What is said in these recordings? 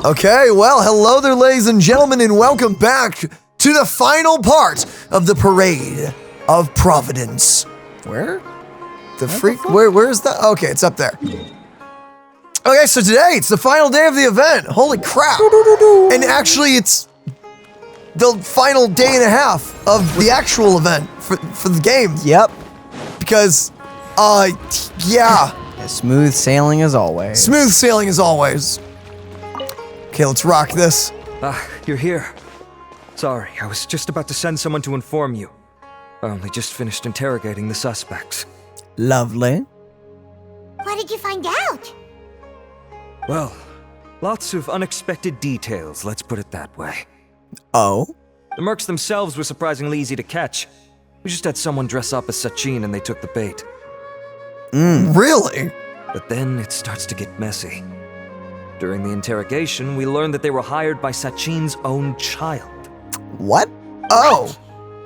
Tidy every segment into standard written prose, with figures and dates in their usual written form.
Okay, well, hello there, ladies and gentlemen, and welcome back to the final part of the Parade of Providence. Where? Where is that? Okay, it's up there. Okay, so today, it's the final day of the event. Holy crap. And actually, it's the final day and a half of the actual event for the game. Yep. Because, yeah. Smooth sailing as always. Smooth sailing as always. Okay, let's rock this. You're here. Sorry, I was just about to send someone to inform you. I only just finished interrogating the suspects. Lovely. What did you find out? Well, lots of unexpected details, let's put it that way. Oh? The mercs themselves were surprisingly easy to catch. We just had someone dress up as Sachin and they took the bait. Really? But then it starts to get messy. During the interrogation, we learned that they were hired by Sachin's own child. What? Oh.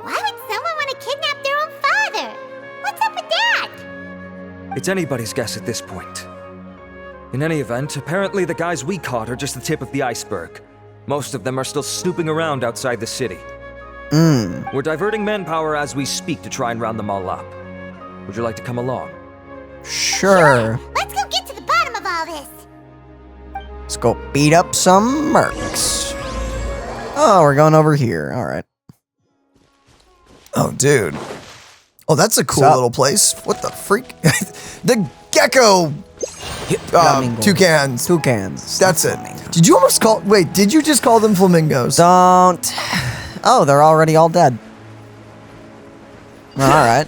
Why would someone want to kidnap their own father? What's up with that? It's anybody's guess at this point. In any event, apparently the guys we caught are just the tip of the iceberg. Most of them are still snooping around outside the city. We're diverting manpower as we speak to try and round them all up. Would you like to come along? Sure. Let's go get to the bottom of all this. Let's go beat up some mercs. Oh, we're going over here. All right. Oh, dude. Oh, that's a cool little place. What the freak? The gecko. Toucans. Toucans. That's it. Did you almost call? Wait, did you just call them flamingos? Don't. Oh, they're already all dead. All right.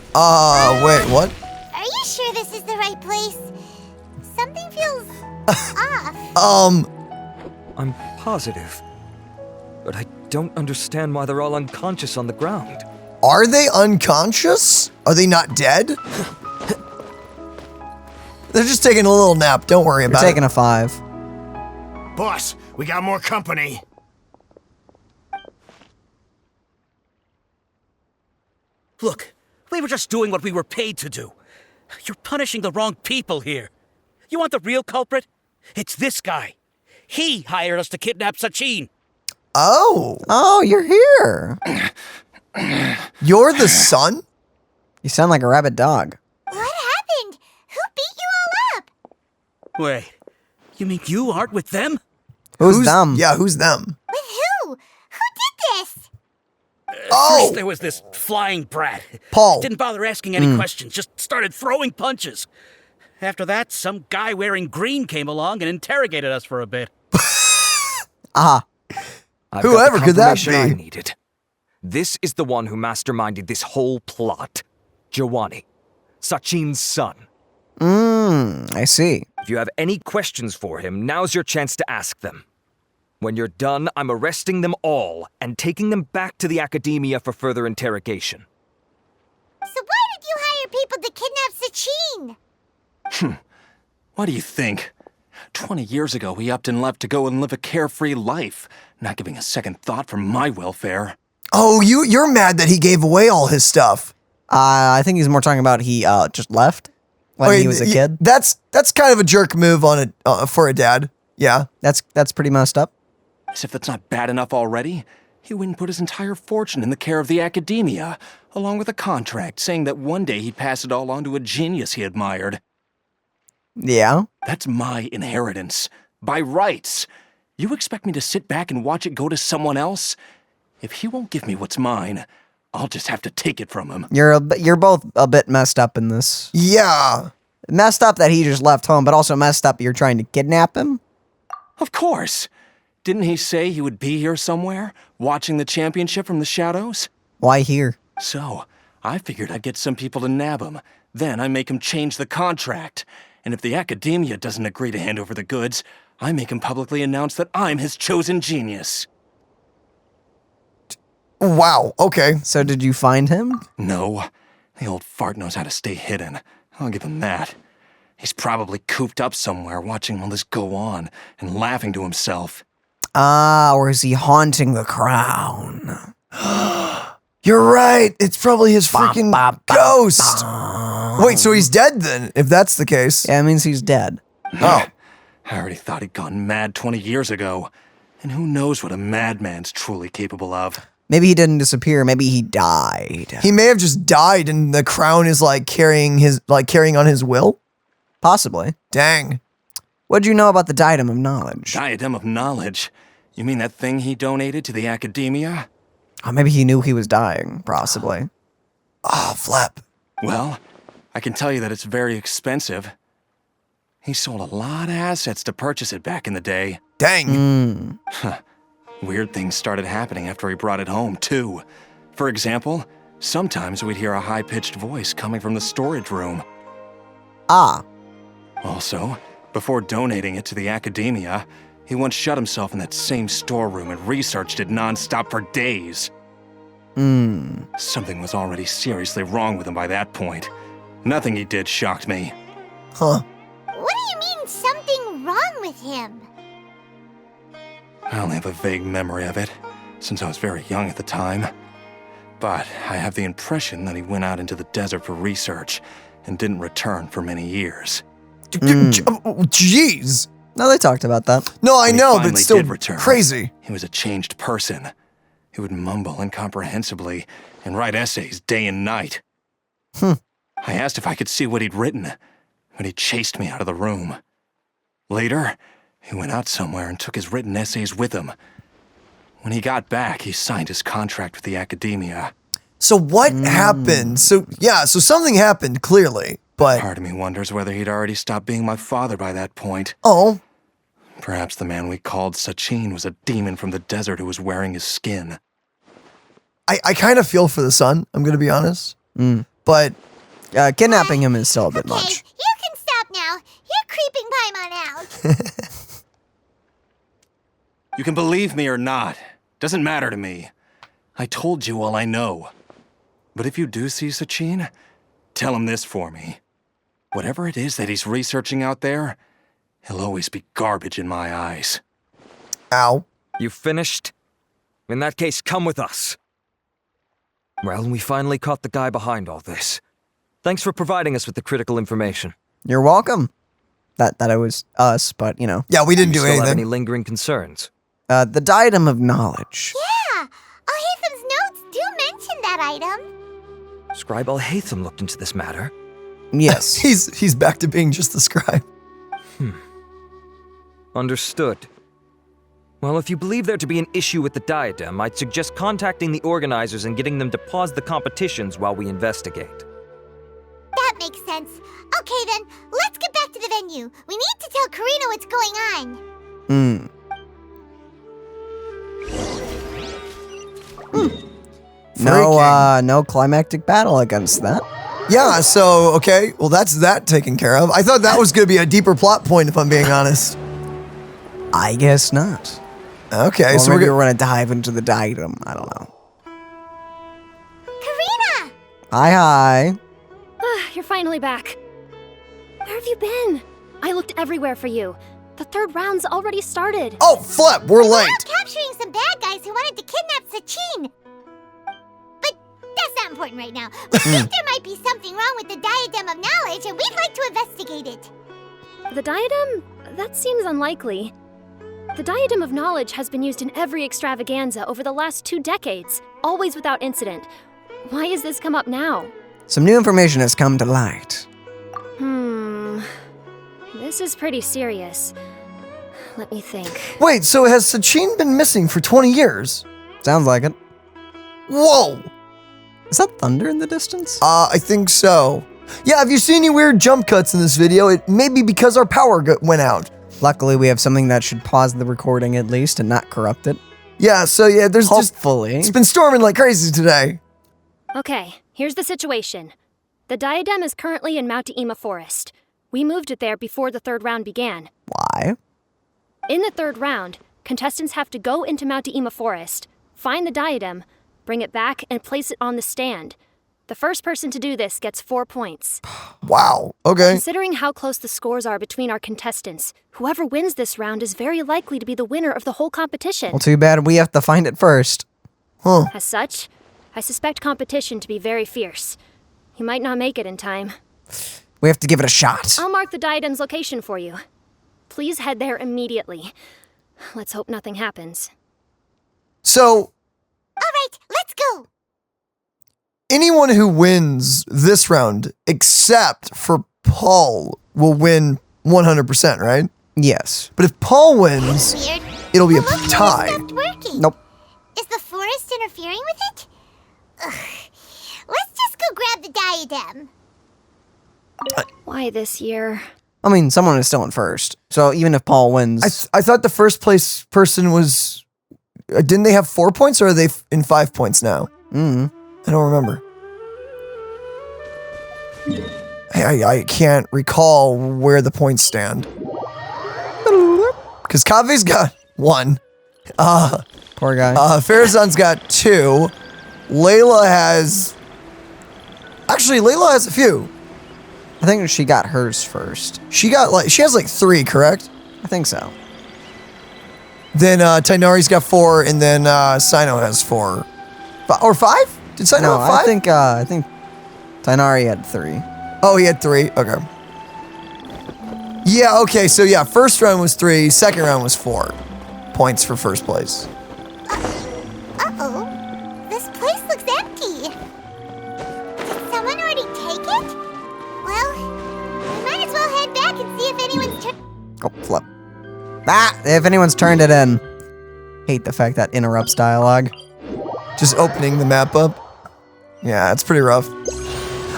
Wait, what? Are you sure this is the right place? Something feels off. I'm positive. But I don't understand why they're all unconscious on the ground. Are they unconscious? Are they not dead? They're just taking a little nap. Don't worry about it. Taking a 5. Boss, we got more company. Look, we were just doing what we were paid to do. You're punishing the wrong people here. You want the real culprit? It's this guy. He hired us to kidnap Sachin. Oh, you're here. You're the son? You sound like a rabid dog. What happened? Who beat you all up? Wait, you mean you aren't with them? Who's them? Yeah, who's them? With who? Who did this? First there was this flying brat. Paul. Didn't bother asking any questions, just started throwing punches. After that, some guy wearing green came along and interrogated us for a bit. I've Whoever got the could that confirmation be? I needed. This is the one who masterminded this whole plot. Giovanni, Sachin's son. I see. If you have any questions for him, now's your chance to ask them. When you're done, I'm arresting them all and taking them back to the academia for further interrogation. So why did you hire people to kidnap Sachin? What do you think? 20 years ago, he upped and left to go and live a carefree life, not giving a second thought for my welfare. Oh, you're mad that he gave away all his stuff. I think he's more talking about he just left when he was a kid. That's kind of a jerk move on for a dad. Yeah. That's pretty messed up. As if that's not bad enough already, he went and put his entire fortune in the care of the academia, along with a contract saying that one day he'd pass it all on to a genius he admired. Yeah. That's my inheritance. By rights. You expect me to sit back and watch it go to someone else? If he won't give me what's mine, I'll just have to take it from him. You're both a bit messed up in this. Yeah. Messed up that he just left home, but also messed up you're trying to kidnap him? Of course. Didn't he say he would be here somewhere, watching the championship from the shadows? Why here? So, I figured I'd get some people to nab him. Then I make him change the contract. And if the academia doesn't agree to hand over the goods, I make him publicly announce that I'm his chosen genius. Wow, okay. So did you find him? No. The old fart knows how to stay hidden. I'll give him that. He's probably cooped up somewhere watching all this go on and laughing to himself. Or is he haunting the crown? You're right. It's probably his freaking ghost. Wait, so he's dead then, if that's the case. Yeah, it means he's dead. Oh. I already thought he'd gone mad 20 years ago. And who knows what a madman's truly capable of. Maybe he didn't disappear. Maybe he died. He may have just died and the crown is like carrying on his will? Possibly. Dang. What'd you know about the diadem of knowledge? Diadem of knowledge? You mean that thing he donated to the academia? Oh, maybe he knew he was dying, possibly. Ah, flip. Well, I can tell you that it's very expensive. He sold a lot of assets to purchase it back in the day. Dang. Weird things started happening after he brought it home, too. For example, sometimes we'd hear a high-pitched voice coming from the storage room. Ah. Also, before donating it to the academia, he once shut himself in that same storeroom and researched it non-stop for days. Something was already seriously wrong with him by that point. Nothing he did shocked me. Huh. What do you mean, something wrong with him? I only have a vague memory of it, since I was very young at the time. But I have the impression that he went out into the desert for research and didn't return for many years. Jeez. No, they talked about that. No, I When he know, but finally still did return, crazy. He was a changed person. He would mumble incomprehensibly and write essays day and night. I asked if I could see what he'd written, but he chased me out of the room. Later, he went out somewhere and took his written essays with him. When he got back, he signed his contract with the academia. So what happened? So something happened, clearly, but... Part of me wonders whether he'd already stopped being my father by that point. Oh. Perhaps the man we called Sachin was a demon from the desert who was wearing his skin. I kind of feel for the son, I'm going to be honest. But... Kidnapping him is still a bit Okay, much. you can stop now. You're creeping Paimon out. You can believe me or not. Doesn't matter to me. I told you all I know. But if you do see Sachin, tell him this for me. Whatever it is that he's researching out there, he'll always be garbage in my eyes. Ow. You finished? In that case, come with us. Well, we finally caught the guy behind all this. Thanks for providing us with the critical information. You're welcome. That it was us, but, you know. Yeah, we didn't do Still have any anything. lingering concerns? The diadem of knowledge. Yeah, Alhaitham's notes do mention that item. Scribe Alhaitham looked into this matter. Yes. He's back to being just the scribe. Understood. Well, if you believe there to be an issue with the diadem, I'd suggest contacting the organizers and getting them to pause the competitions while we investigate. That makes sense. Okay then, let's get back to the venue. We need to tell Karina what's going on. No climactic battle against that. Yeah, so, okay, well, that's that taken care of. I thought that was going to be a deeper plot point, if I'm being honest. I guess not. Okay, Or so maybe we're we're gonna dive into the diadem. I don't know. Karina! Hi. You're finally back. Where have you been? I looked everywhere for you. The third round's already started. Oh, flip, we're late. Out capturing some bad guys who wanted to kidnap Sachin. But that's not important right now. We think there might be something wrong with the diadem of knowledge, and we'd like to investigate it. The diadem? That seems unlikely. The diadem of knowledge has been used in every extravaganza over the last 2 decades, always without incident. Why has this come up now? Some new information has come to light. This is pretty serious. Let me think. Wait, so has Sachin been missing for 20 years? Sounds like it. Whoa. Is that thunder in the distance? I think so. Yeah, have you seen any weird jump cuts in this video? It may be because our power went out. Luckily, we have something that should pause the recording at least and not corrupt it. Yeah, so yeah, there's just... Hopefully. It's been storming like crazy today. Okay, here's the situation. The diadem is currently in Mount Ima Forest. We moved it there before the third round began. Why? In the third round, contestants have to go into Mount Ima Forest, find the diadem, bring it back, and place it on the stand. The first person to do this gets 4 points. Wow, okay. Considering how close the scores are between our contestants, whoever wins this round is very likely to be the winner of the whole competition. Well, too bad we have to find it first. Huh. As such, I suspect competition to be very fierce. You might not make it in time. We have to give it a shot. I'll mark the diadem's location for you. Please head there immediately. Let's hope nothing happens. So, All right, let's go. anyone who wins this round, except for Paul, will win 100%, right? Yes. But if Paul wins, Weird. it'll be a Look, it tie. stopped working. Nope. Is the forest interfering with it? Ugh. Let's just go grab the diadem. Why this year? I mean, someone is still in first. So even if Paul wins, I thought the first place person was. Didn't they have 4 points, or are they in 5 points now? I don't remember. I can't recall where the points stand. Because Kaveh's got 1. poor guy. Farazan's got 2. Layla has. Actually, Layla has a few. I think she got hers first. She has like 3, correct? I think so. Then Tainari's got 4, and then Sino has 4. Or 5? Did Sino No, have 5? I think Tainari had 3. Oh, he had 3. Okay. Yeah. Okay. So yeah, first round was 3. Second round was 4 points for first place. Uh-oh. This place looks empty. Did someone already take it? Well, we might as well head back and see if anyone's Oh, flip. If anyone's turned it in. Hate the fact that interrupts dialogue. Just opening the map up. Yeah, it's pretty rough.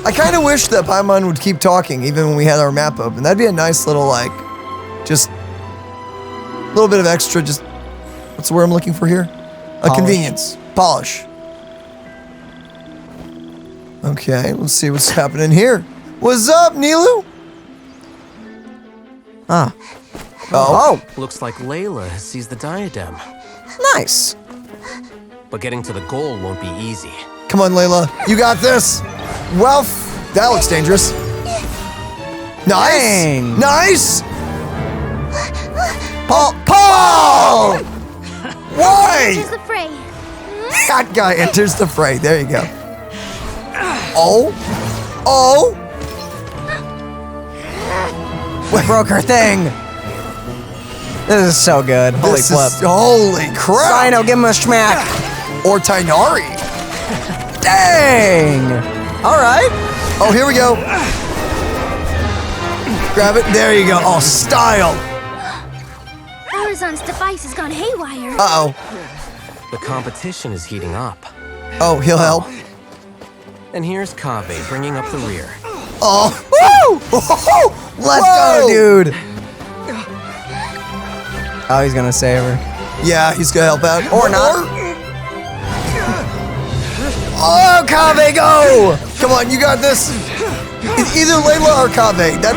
I kind of wish that Paimon would keep talking even when we had our map open. That'd be a nice little, like, just a little bit of extra, just, what's the word I'm looking for here? A Polish. convenience. Polish. Okay, let's see what's happening here. What's up, Nilu? Ah. Oh. Looks like Layla has seized the diadem. Nice. But getting to the goal won't be easy. Come on, Layla. You got this. Well, that looks dangerous. Nice. Dang. Nice. Paul! Why? Here's the fray. That guy enters the fray. There you go. Oh. Oh. We broke her thing. This is so good. Holy This flip. is- holy crap. Sino, give him a smack. Or Tainari. Dang. All right. Oh, here we go. Grab it. There you go. Oh, style. Farazan's device has gone haywire. Uh-oh. The competition is heating up. Oh, he'll help. And here's Kaveh bringing up the rear. Oh. Woo! Let's Whoa. go, dude. Oh, he's gonna save her. Yeah, he's gonna help out. Or not. Oh, Kaveh, go! Come on, you got this. It's either Layla or Kaveh. That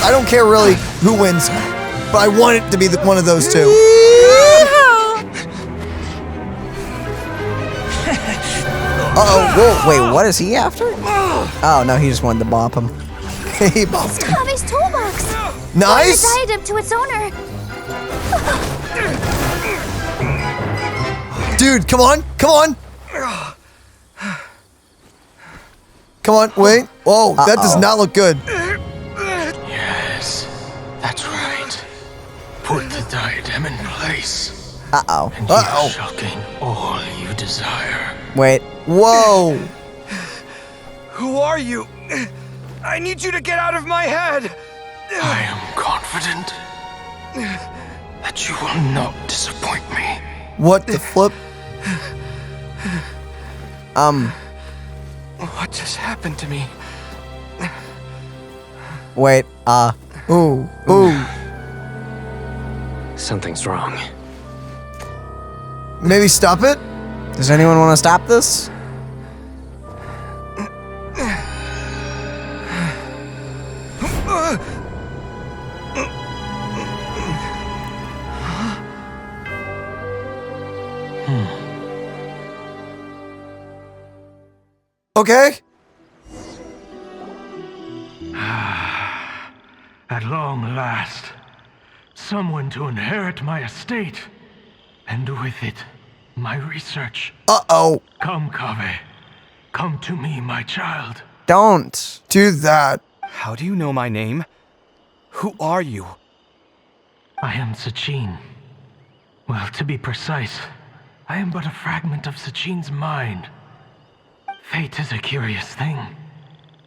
I don't care really who wins, but I want it to be one of those two. Uh-oh, whoa. Wait, what is he after? Oh, no, he just wanted to bop him. He bumped him. Kaveh's toolbox. Nice! The diadem to its owner. Dude, come on, come on. Come on, wait. Whoa, that does not look good. Yes, that's right. Put the diadem in place, Uh-oh. and Uh-oh. you shall gain all you desire. Wait. Whoa. Who are you? I need you to get out of my head. I am confident that you will not disappoint me. What the flip? What just happened to me? Wait, Ooh, ooh. Something's wrong. Maybe stop it? does anyone want to stop this? Okay. At long last, someone to inherit my estate, and with it, my research. Uh-oh. Come, Kaveh. Come to me, my child. Don't. Do that. How do you know my name? Who are you? I am Sachin. Well, to be precise, I am but a fragment of Sachin's mind. Fate is a curious thing.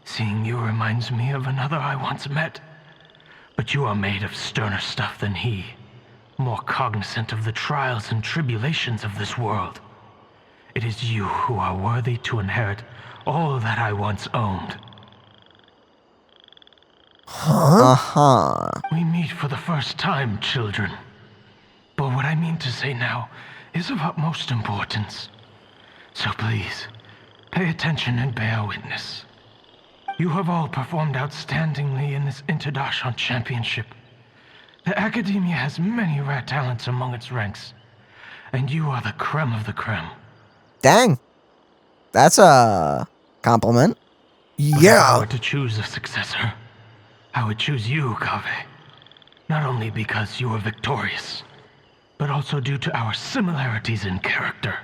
Seeing you reminds me of another I once met. But you are made of sterner stuff than he, more cognizant of the trials and tribulations of this world. It is you who are worthy to inherit all that I once owned. We meet for the first time, children. But what I mean to say now is of utmost importance. So please, pay attention and bear witness. You have all performed outstandingly in this Interdashon Championship. The Academia has many rare talents among its ranks, and you are the creme of the creme. Dang. That's a compliment. If I were to choose a successor, I would choose you, Kaveh. Not only because you were victorious, but also due to our similarities in character.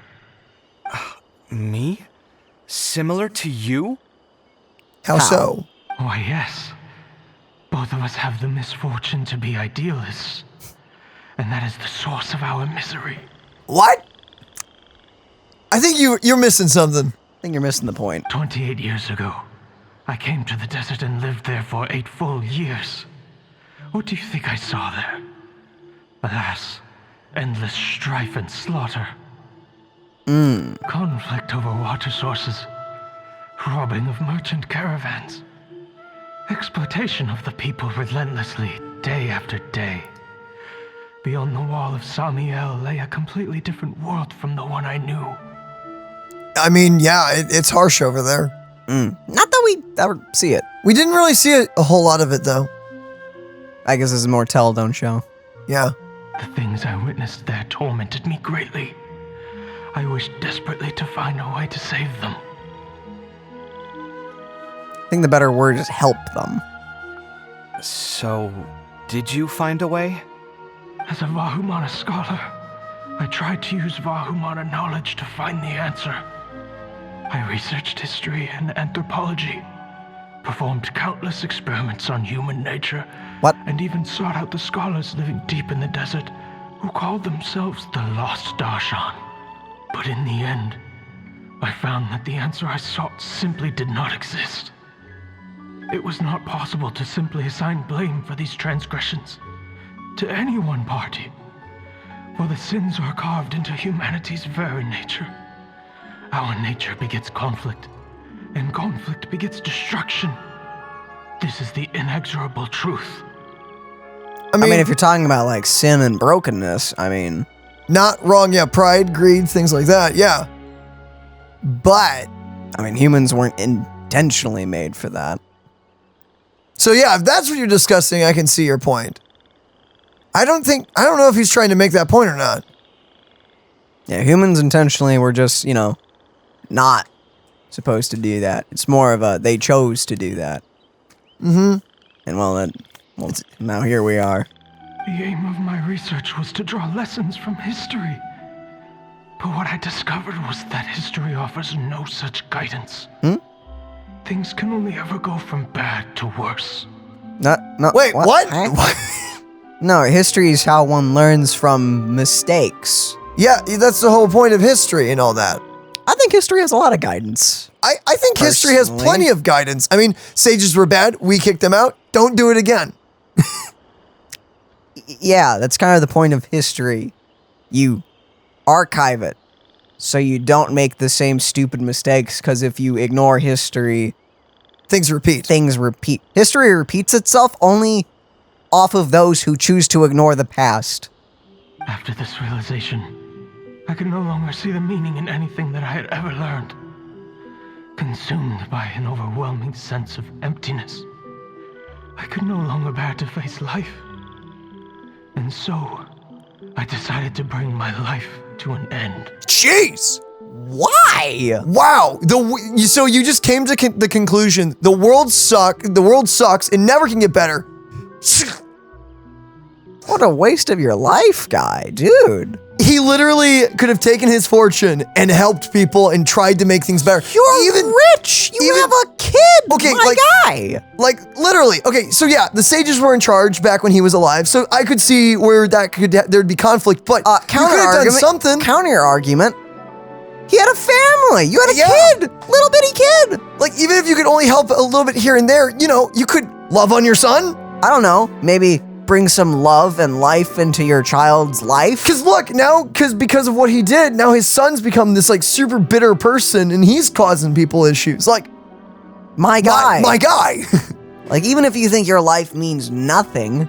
Me? Similar to you? How so? Why, yes. Both of us have the misfortune to be idealists, and that is the source of our misery. What? I think you're missing something. I think you're missing the point. 28 years ago, I came to the desert and lived there for 8 full years. What do you think I saw there? Alas, endless strife and slaughter. Conflict over water sources. Robbing of merchant caravans. Exploitation of the people relentlessly, day after day. Beyond the wall of Samiel lay a completely different world from the one I knew. I mean, yeah, it's harsh over there. Not that we ever see it. We didn't really see a whole lot of it, though. I guess this is more tell, don't show. Yeah. The things I witnessed there tormented me greatly. I wished desperately to find a way to save them. I think the better word is help them. So, did you find a way? As a Vahumana scholar, I tried to use Vahumana knowledge to find the answer. I researched history and anthropology, performed countless experiments on human nature, and even sought out the scholars living deep in the desert who called themselves the Lost Darshan. But in the end, I found that the answer I sought simply did not exist. It was not possible to simply assign blame for these transgressions to any one party, for the sins are carved into humanity's very nature. Our nature begets conflict, and conflict begets destruction. This is the inexorable truth. I mean, if you're talking about like sin and brokenness, I mean, not wrong, yeah, pride, greed, things like that, yeah. But I mean, humans weren't intentionally made for that. So yeah, if that's what you're discussing, I can see your point. I don't know if he's trying to make that point or not. Yeah, humans intentionally were just, not supposed to do that. It's more of a, they chose to do that. And now here we are. The aim of my research was to draw lessons from history. But what I discovered was that history offers no such guidance. Things can only ever go from bad to worse. Wait, what? No, history is how one learns from mistakes. Yeah, that's the whole point of history and all that. I think history has a lot of guidance. I think history has plenty of guidance. I mean, sages were bad. We kicked them out. Don't do it again. Yeah, that's kind of the point of history. You archive it so you don't make the same stupid mistakes, because if you ignore history, things repeat. History repeats itself only off of those who choose to ignore the past. After this realization, I could no longer see the meaning in anything that I had ever learned. Consumed by an overwhelming sense of emptiness, I could no longer bear to face life. And so, I decided to bring my life to an end. Jeez! Why? Wow. So you just came to the conclusion, the world sucks, it never can get better. What a waste of your life, guy, dude. He literally could have taken his fortune and helped people and tried to make things better. You're rich. You have a kid. Okay, my guy. Like literally. Okay, so yeah, the sages were in charge back when he was alive, so I could see where there'd be conflict. But you could have done something. Counter argument. He had a family. You had a kid, little bitty kid. Like even if you could only help a little bit here and there, you could love on your son. I don't know. Maybe bring some love and life into your child's life. Because look, now, because of what he did, now his son's become this like super bitter person and he's causing people issues. Like, my guy. My guy. Like, even if you think your life means nothing,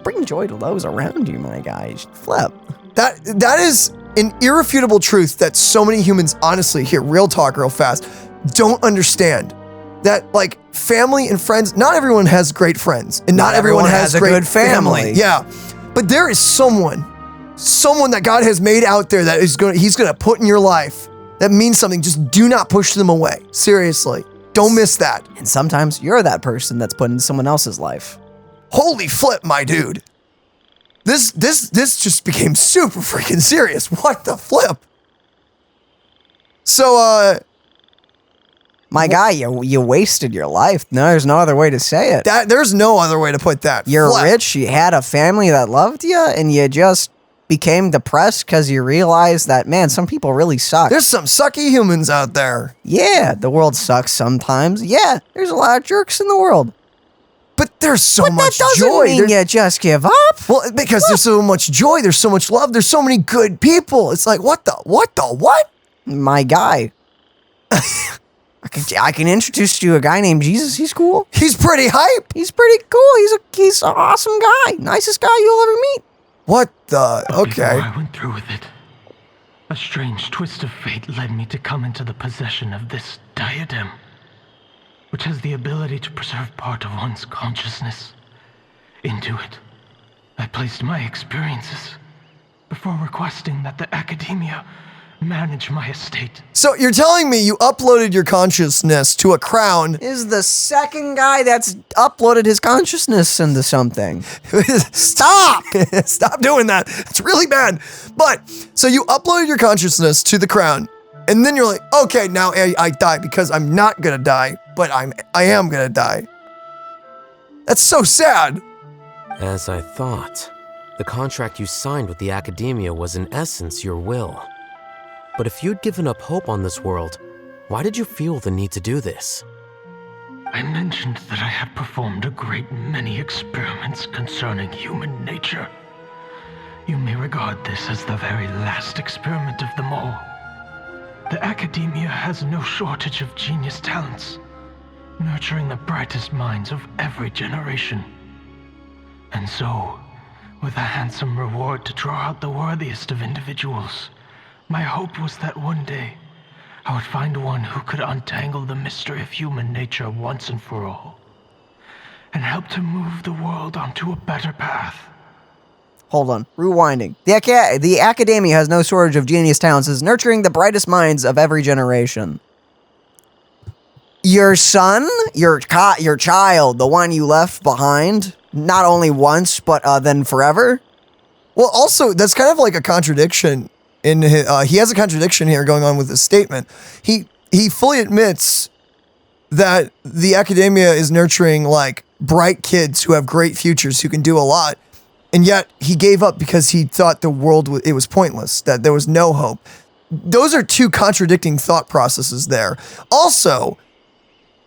bring joy to those around you, my guy. You should flip. That is an irrefutable truth that so many humans, honestly, here, real talk real fast, don't understand. That like family and friends, not everyone has great friends and not everyone has a great good family. Yeah. But there is someone that God has made out there that he's going to put in your life that means something. Just do not push them away. Seriously. Don't miss that. And sometimes you're that person that's put in someone else's life. Holy flip, my dude. This just became super freaking serious. What the flip? So, my guy, you wasted your life. No, there's no other way to say it. There's no other way to put that. You're rich, you had a family that loved you, and you just became depressed because you realized that, man, some people really suck. There's some sucky humans out there. Yeah, the world sucks sometimes. Yeah, there's a lot of jerks in the world. But there's so much that doesn't joy. mean you just give up. Well, because there's so much joy, there's so much love, there's so many good people. It's like, what? My guy. I can introduce you to a guy named Jesus. He's cool. He's pretty hype. He's pretty cool. He's an awesome guy. Nicest guy you'll ever meet. What the? But Okay. before I went through with it, a strange twist of fate led me to come into the possession of this diadem, which has the ability to preserve part of one's consciousness. Into it, I placed my experiences before requesting that the academia manage my estate. So you're telling me you uploaded your consciousness to a crown? Is the second guy that's uploaded his consciousness into something. Stop! Stop doing that. It's really bad. But, so you uploaded your consciousness to the crown, and then you're like, okay, now I die because I'm not gonna die, but I am gonna die. That's so sad. As I thought, the contract you signed with the academia was in essence your will. But if you'd given up hope on this world, why did you feel the need to do this? I mentioned that I had performed a great many experiments concerning human nature. You may regard this as the very last experiment of them all. The academia has no shortage of genius talents, nurturing the brightest minds of every generation. And so, with a handsome reward to draw out the worthiest of individuals, my hope was that one day I would find one who could untangle the mystery of human nature once and for all, and help to move the world onto a better path. Hold on, rewinding. The academia has no shortage of genius talents, is nurturing the brightest minds of every generation. Your son, your child, the one you left behind, not only once, but then forever? Well, also, that's kind of like a contradiction. He has a contradiction here going on with his statement. He fully admits that the academia is nurturing like bright kids who have great futures who can do a lot, and yet he gave up because he thought the world it was pointless, that there was no hope. Those are two contradicting thought processes there. Also,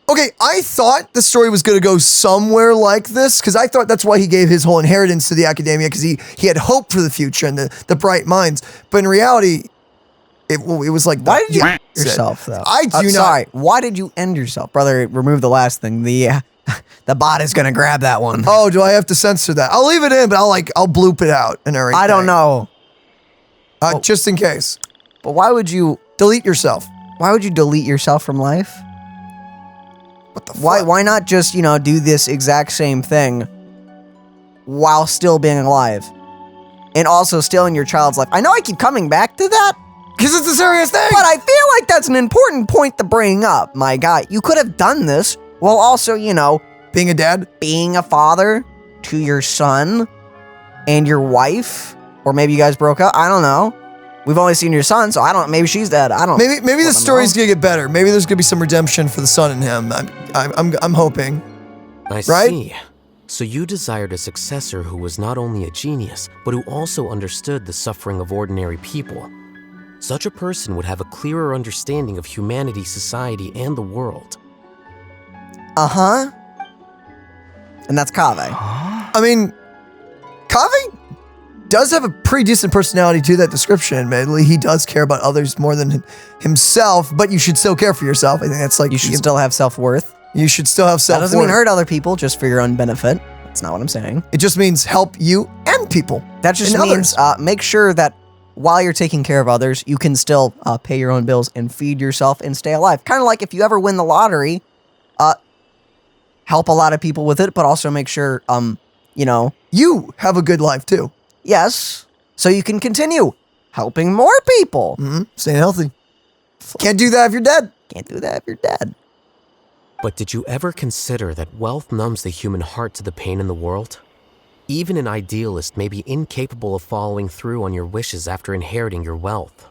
okay, I thought the story was going to go somewhere like this because I thought that's why he gave his whole inheritance to the academia, because he had hope for the future and the bright minds. But in reality, it was like, why did you end yourself, though? Sorry, why did you end yourself? Brother, remove the last thing. The bot is going to grab that one. Oh, do I have to censor that? I'll leave it in, but I'll bloop it out and everything. I don't know. Just in case. But why would you delete yourself? Why would you delete yourself from life? What the fuck? Why not just, do this exact same thing while still being alive? And also still in your child's life. I know I keep coming back to that, because it's a serious thing. But I feel like that's an important point to bring up, my guy. You could have done this while also, being a dad, being a father to your son and your wife, Or maybe you guys broke up. I don't know. We've only seen your son, so I don't. Maybe she's dead. I don't. Maybe the story's gonna get better. Maybe there's gonna be some redemption for the son and him. I'm hoping. I Right? see. So you desired a successor who was not only a genius, but who also understood the suffering of ordinary people. Such a person would have a clearer understanding of humanity, society, and the world. Uh-huh. And that's Kaveh. I mean, Kaveh does have a pretty decent personality to that description, admittedly. He does care about others more than himself, but you should still care for yourself. I think that's like... You should still have self-worth. You should still have That self-worth. doesn't mean hurt other people just for your own benefit. That's not what I'm saying. It just means help you and people. That just and means make sure that while you're taking care of others, you can still pay your own bills and feed yourself and stay alive. Kind of like if you ever win the lottery, help a lot of people with it, but also make sure, you have a good life too. Yes, so you can continue helping more people. Mm-hmm. Staying healthy. Can't do that if you're dead. Can't do that if you're dead. But did you ever consider that wealth numbs the human heart to the pain in the world? Even an idealist may be incapable of following through on your wishes after inheriting your wealth.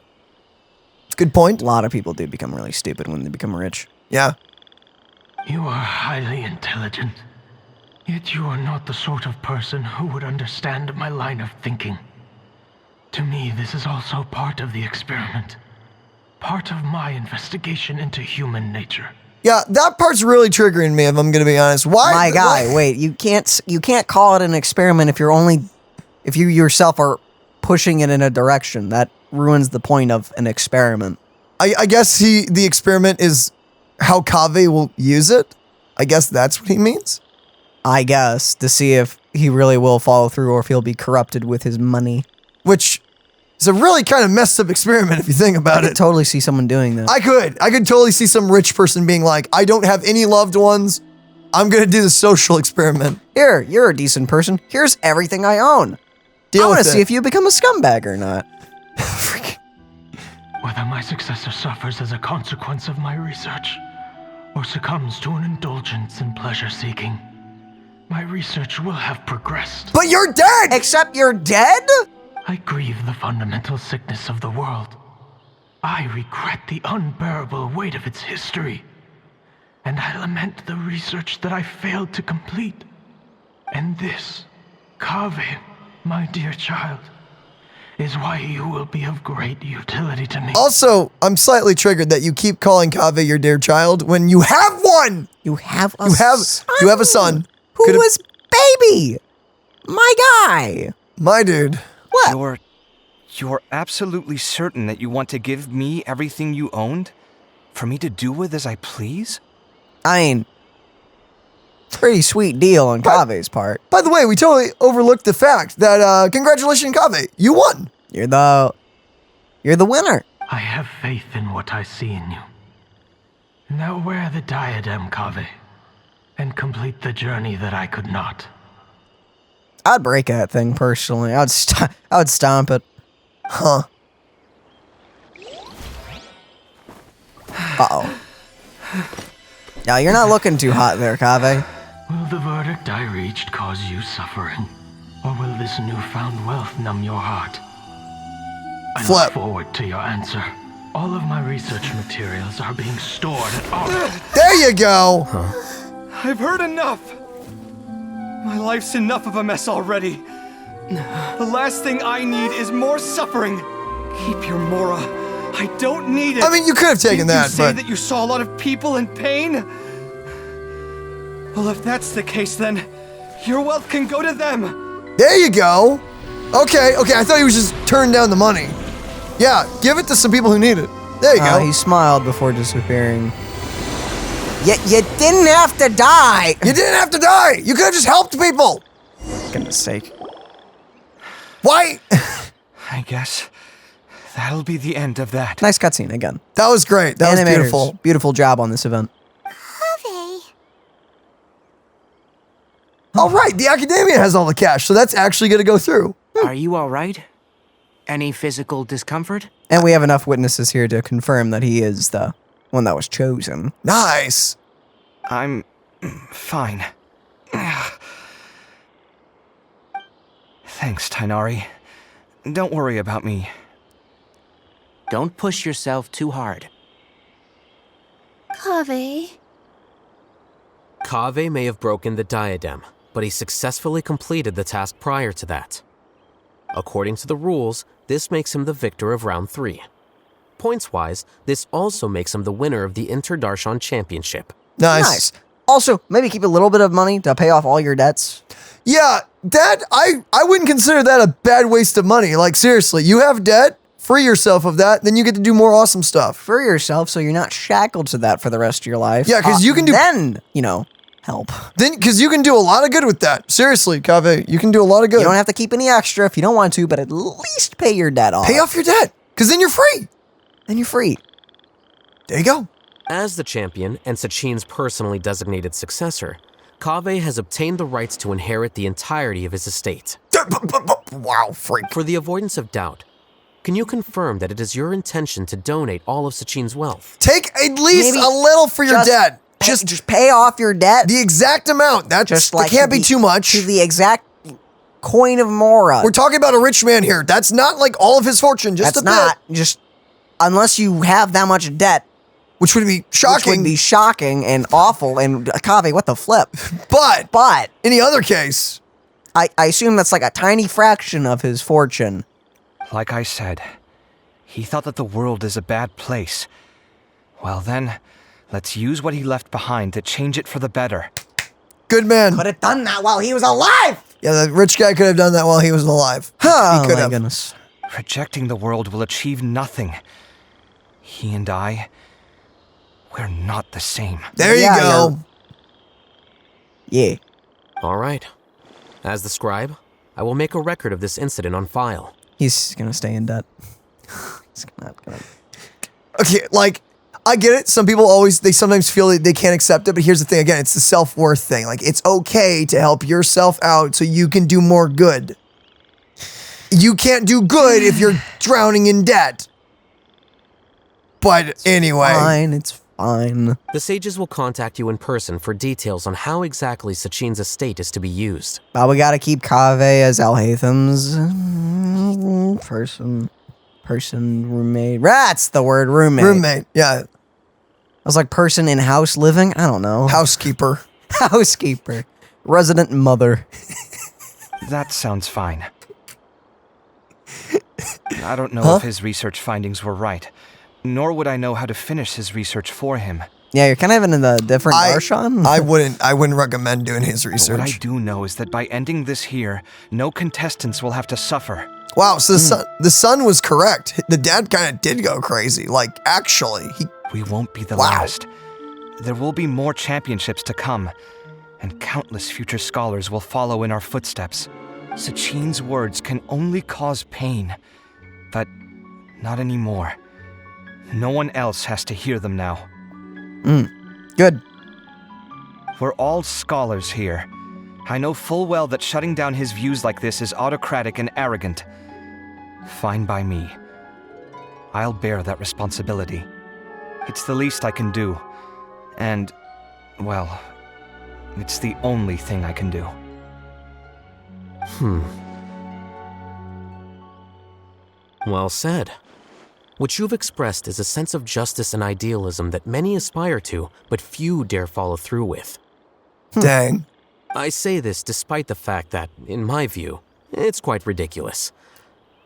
Good point. A lot of people do become really stupid when they become rich. Yeah. You are highly intelligent, yet you are not the sort of person who would understand my line of thinking. To me, this is also part of the experiment. Part of my investigation into human nature. Yeah, that part's really triggering me, if I'm going to be honest. Why? My guy, wait, you can't call it an experiment if you yourself are pushing it in a direction. That ruins the point of an experiment. I guess the experiment is how Kaveh will use it. I guess that's what he means. I guess, to see if he really will follow through or if he'll be corrupted with his money. Which is a really kind of messed up experiment if you think about I it. could totally see someone doing that. I could totally see some rich person being like, I don't have any loved ones. I'm going to do the social experiment. Here, you're a decent person. Here's everything I own. I want to see if you become a scumbag or not. Whether my successor suffers as a consequence of my research, or succumbs to an indulgence in pleasure-seeking, my research will have progressed. But you're dead! Except you're dead? I grieve the fundamental sickness of the world. I regret the unbearable weight of its history. And I lament the research that I failed to complete. And this, Kaveh, my dear child, is why you will be of great utility to me. Also, I'm slightly triggered that you keep calling Kaveh your dear child when you have one! You have a son. You have a son. Who was baby? My guy. My dude. What? You're absolutely certain that you want to give me everything you owned? For me to do with as I please? I mean, pretty sweet deal on Kaveh's part. By the way, we totally overlooked the fact that, congratulations, Kaveh. You won. You're the winner. I have faith in what I see in you. Now wear the diadem, Kaveh, and complete the journey that I could not. I'd break that thing personally. I would stomp it. Huh. Uh-oh. Now, you're not looking too hot there, Kaveh. Will the verdict I reached cause you suffering? Or will this newfound wealth numb your heart? I look forward to your answer. All of my research materials are being stored at Ark. There you go! I've heard enough! My life's enough of a mess already. The last thing I need is more suffering. Keep your Mora. I don't need it. I mean, you could have taken that, You say but... that you saw a lot of people in pain? Well, if that's the case, then your wealth can go to them. There you go. Okay, I thought he was just turning down the money. Yeah, give it to some people who need it. There you go. He smiled before disappearing. You didn't have to die. You didn't have to die. You could have just helped people. For goodness sake. Why? I guess that'll be the end of that. Nice cutscene again. That was great. That was Animators, beautiful. Beautiful job on this event. Kaveh. All right, the Academia has all the cash, so that's actually going to go through. Are you all right? Any physical discomfort? And we have enough witnesses here to confirm that he is the one that was chosen. Nice. I'm fine. Thanks, Tainari. Don't worry about me. Don't push yourself too hard. Kaveh. Kaveh may have broken the diadem, but he successfully completed the task prior to that. According to the rules, this makes him the victor of round 3. Points-wise, this also makes him the winner of the Interdarshan Championship. Nice. Also, maybe keep a little bit of money to pay off all your debts. Yeah, that, I wouldn't consider that a bad waste of money. Like, seriously, you have debt, free yourself of that, then you get to do more awesome stuff. For yourself so you're not shackled to that for the rest of your life. Yeah, because you can do... Then, you know, help. Then, because you can do a lot of good with that. Seriously, Kaveh, you can do a lot of good. You don't have to keep any extra if you don't want to, but at least pay your debt off. Pay off your debt, because then you're free. Then you're free. There you go. As the champion and Sachin's personally designated successor, Kaveh has obtained the rights to inherit the entirety of his estate. Wow, freak. For the avoidance of doubt, can you confirm that it is your intention to donate all of Sachin's wealth? Take at least Maybe a little for your debt. Just pay off your debt. The exact amount. That's Just that like can't be too much. To the exact coin of Mora. We're talking about a rich man here. That's not like all of his fortune. Just That's a not bit. just unless you have that much debt, which would be shocking. Which would be shocking and awful. And Kaveh, what the flip? But any other case, I assume that's like a tiny fraction of his fortune. Like I said, he thought that the world is a bad place. Well then, let's use what he left behind to change it for the better. Good man. Could have done that while he was alive. Yeah, the rich guy could have done that while he was alive. Oh, he could my have. goodness. Rejecting the world will achieve nothing. He and I, we're not the same. There you go. Yeah. All right. As the scribe, I will make a record of this incident on file. He's gonna stay in debt. He's not gonna. Okay, like, I get it. Some people they sometimes feel that they can't accept it, but here's the thing. Again, it's the self-worth thing. Like, it's okay to help yourself out so you can do more good. You can't do good if you're drowning in debt. But anyway. Fine, it's fine. The sages will contact you in person for details on how exactly Sachin's estate is to be used. We gotta keep Kaveh as Alhaitham's person, roommate. That's the word, roommate. Roommate, yeah. I was like person in house living? I don't know. Housekeeper. Housekeeper. Resident mother. That sounds fine. I don't know if his research findings were right, nor would I know how to finish his research for him. Yeah, you're kind of in a different Darshan. I wouldn't recommend doing his research. But what I do know is that by ending this here, no contestants will have to suffer. Wow, so the son was correct. The dad kind of did go crazy. Like, actually, we won't be the last. There will be more championships to come, and countless future scholars will follow in our footsteps. Sachin's words can only cause pain, but not anymore. No one else has to hear them now. Good. We're all scholars here. I know full well that shutting down his views like this is autocratic and arrogant. Fine by me. I'll bear that responsibility. It's the least I can do. And, well, it's the only thing I can do. Well said. What you've expressed is a sense of justice and idealism that many aspire to, but few dare follow through with. Dang. I say this despite the fact that, in my view, it's quite ridiculous.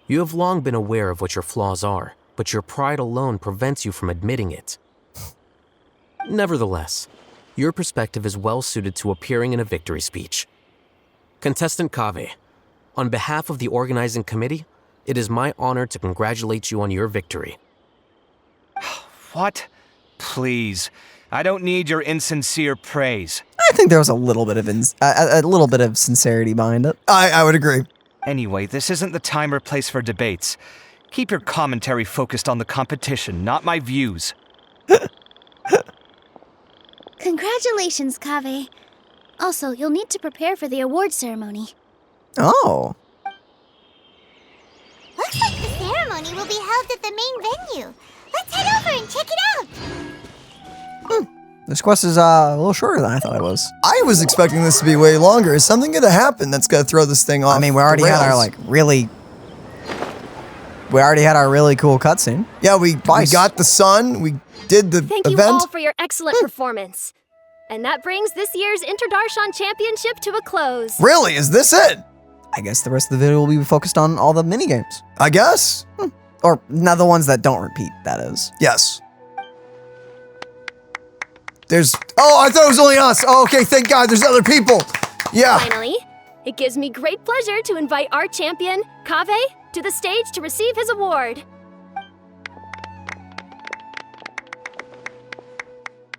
You have long been aware of what your flaws are, but your pride alone prevents you from admitting it. Nevertheless, your perspective is well suited to appearing in a victory speech. Contestant Kaveh, on behalf of the organizing committee, it is my honor to congratulate you on your victory. What? Please. I don't need your insincere praise. I think there was a little bit of sincerity behind it. I would agree. Anyway, this isn't the time or place for debates. Keep your commentary focused on the competition, not my views. Congratulations, Kaveh. Also, you'll need to prepare for the award ceremony. Oh. Looks like the ceremony will be held at the main venue. Let's head over and check it out. This quest is a little shorter than I thought it was. I was expecting this to be way longer. Is something going to happen that's going to throw this thing off? I mean, we already had our, rails? like, really We already had our really cool cutscene. Yeah, we got the sun. We did the Thank event. you all for your excellent performance. And that brings this year's Interdarshan Championship to a close. Really? Is this it? I guess the rest of the video will be focused on all the minigames. I guess. Or now the ones that don't repeat, that is. Yes. I thought it was only us. Oh, okay, thank God there's other people. Yeah. Finally, it gives me great pleasure to invite our champion, Kaveh, to the stage to receive his award.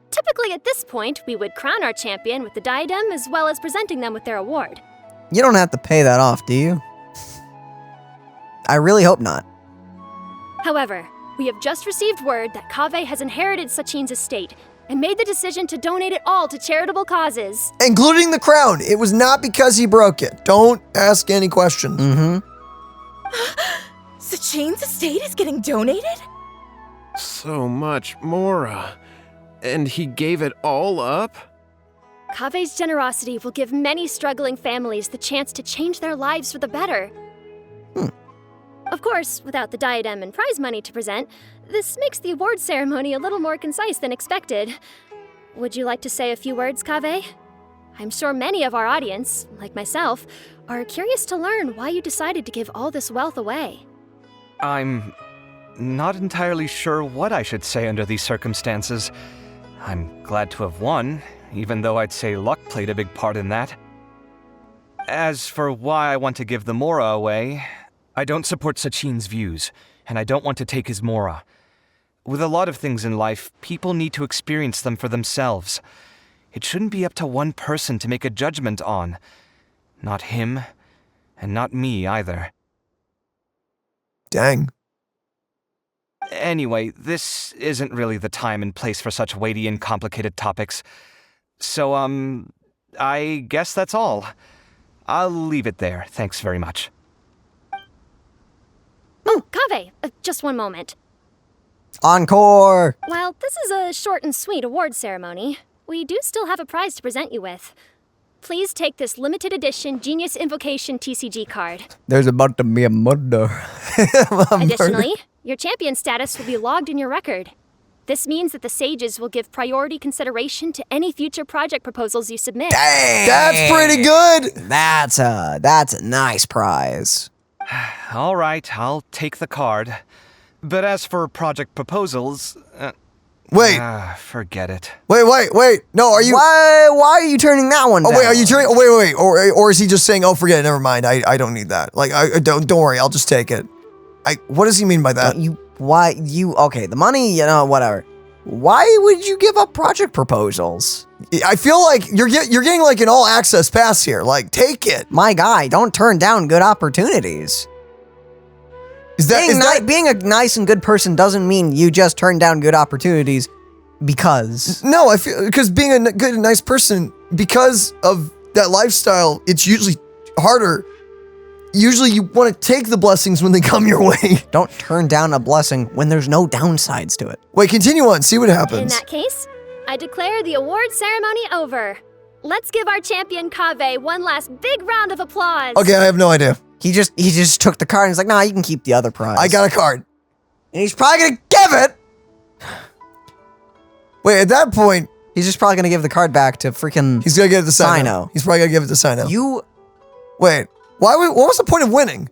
Typically at this point, we would crown our champion with the diadem as well as presenting them with their award. You don't have to pay that off, do you? I really hope not. However, we have just received word that Kaveh has inherited Sachin's estate and made the decision to donate it all to charitable causes. Including the crown. It was not because he broke it. Don't ask any questions. Sachin's estate is getting donated? So much, Mora. And he gave it all up? Kaveh's generosity will give many struggling families the chance to change their lives for the better. Of course, without the diadem and prize money to present, this makes the award ceremony a little more concise than expected. Would you like to say a few words, Kaveh? I'm sure many of our audience, like myself, are curious to learn why you decided to give all this wealth away. I'm not entirely sure what I should say under these circumstances. I'm glad to have won, even though I'd say luck played a big part in that. As for why I want to give the Mora away, I don't support Sachin's views, and I don't want to take his Mora. With a lot of things in life, people need to experience them for themselves. It shouldn't be up to one person to make a judgment on. Not him, and not me either. Dang. Anyway, this isn't really the time and place for such weighty and complicated topics. So, I guess that's all. I'll leave it there. Thanks very much. Oh, Kaveh, just one moment. Encore! While this is a short and sweet award ceremony, we do still have a prize to present you with. Please take this limited edition Genius Invocation TCG card. There's about to be a murder. Additionally, your champion status will be logged in your record. This means that the sages will give priority consideration to any future project proposals you submit. Dang! That's pretty good! That's a nice prize. All right, I'll take the card. But as for project proposals... wait. Forget it. Wait. No, are you... Why are you turning that one down? Oh, wait, are you turning... Oh, wait. Or is he just saying, oh, forget it, never mind. I don't need that. Like, don't worry, I'll just take it. What does he mean by that? Okay, the money, whatever. Why would you give up project proposals? I feel like you're getting like an all access pass here. Like, take it. My guy, don't turn down good opportunities. Being a nice and good person doesn't mean you just turn down good opportunities because. No, I feel because being a good and nice person, because of that lifestyle, it's usually harder. Usually you want to take the blessings when they come your way. Don't turn down a blessing when there's no downsides to it. Wait, continue on, see what happens. In that case, I declare the award ceremony over. Let's give our champion Kaveh one last big round of applause. Okay, I have no idea. He just took the card and he's like, nah, you can keep the other prize. I got a card. And he's probably gonna give it. Wait, at that point, he's just probably gonna give the card back to freaking. He's gonna give it to Sino. Sino. He's probably gonna give it to Sino. Wait, what was the point of winning?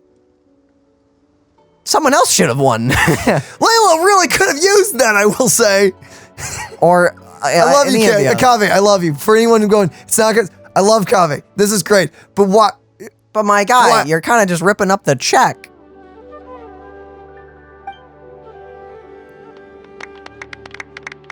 Someone else should have won. Layla really could have used that, I will say. Or I love you, Kaveh. I love you. For anyone who's going, it's not good. I love Kaveh. This is great. But what? But my guy, you're kind of just ripping up the check.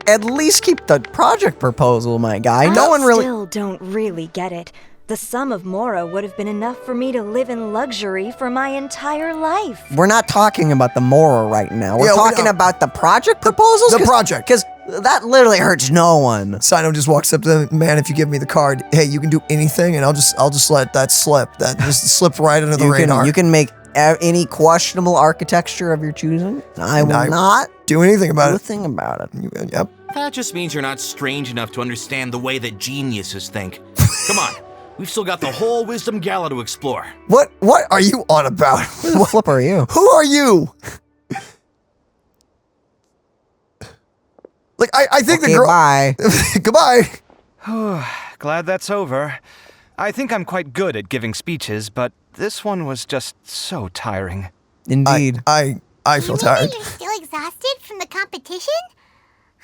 At least keep the project proposal, my guy. I no one really. still don't really get it. The sum of Mora would have been enough for me to live in luxury for my entire life. We're not talking about the Mora right now. We're talking about the project proposals? The project. Because that literally hurts no one. Sino just walks up to the man, if you give me the card, hey, you can do anything, and I'll just let that slip. That just slip right under the radar. You can make any questionable architecture of your choosing. I will not do anything about it. Nothing about it. Yep. That just means you're not strange enough to understand the way that geniuses think. Come on. We've still got the whole Wisdom Gala to explore. What are you on about? Who the flip are you? Who are you? Like, I think Okay, the girl... bye. Goodbye. Glad that's over. I think I'm quite good at giving speeches, but this one was just so tiring. Indeed. I feel tired. You're still exhausted from the competition?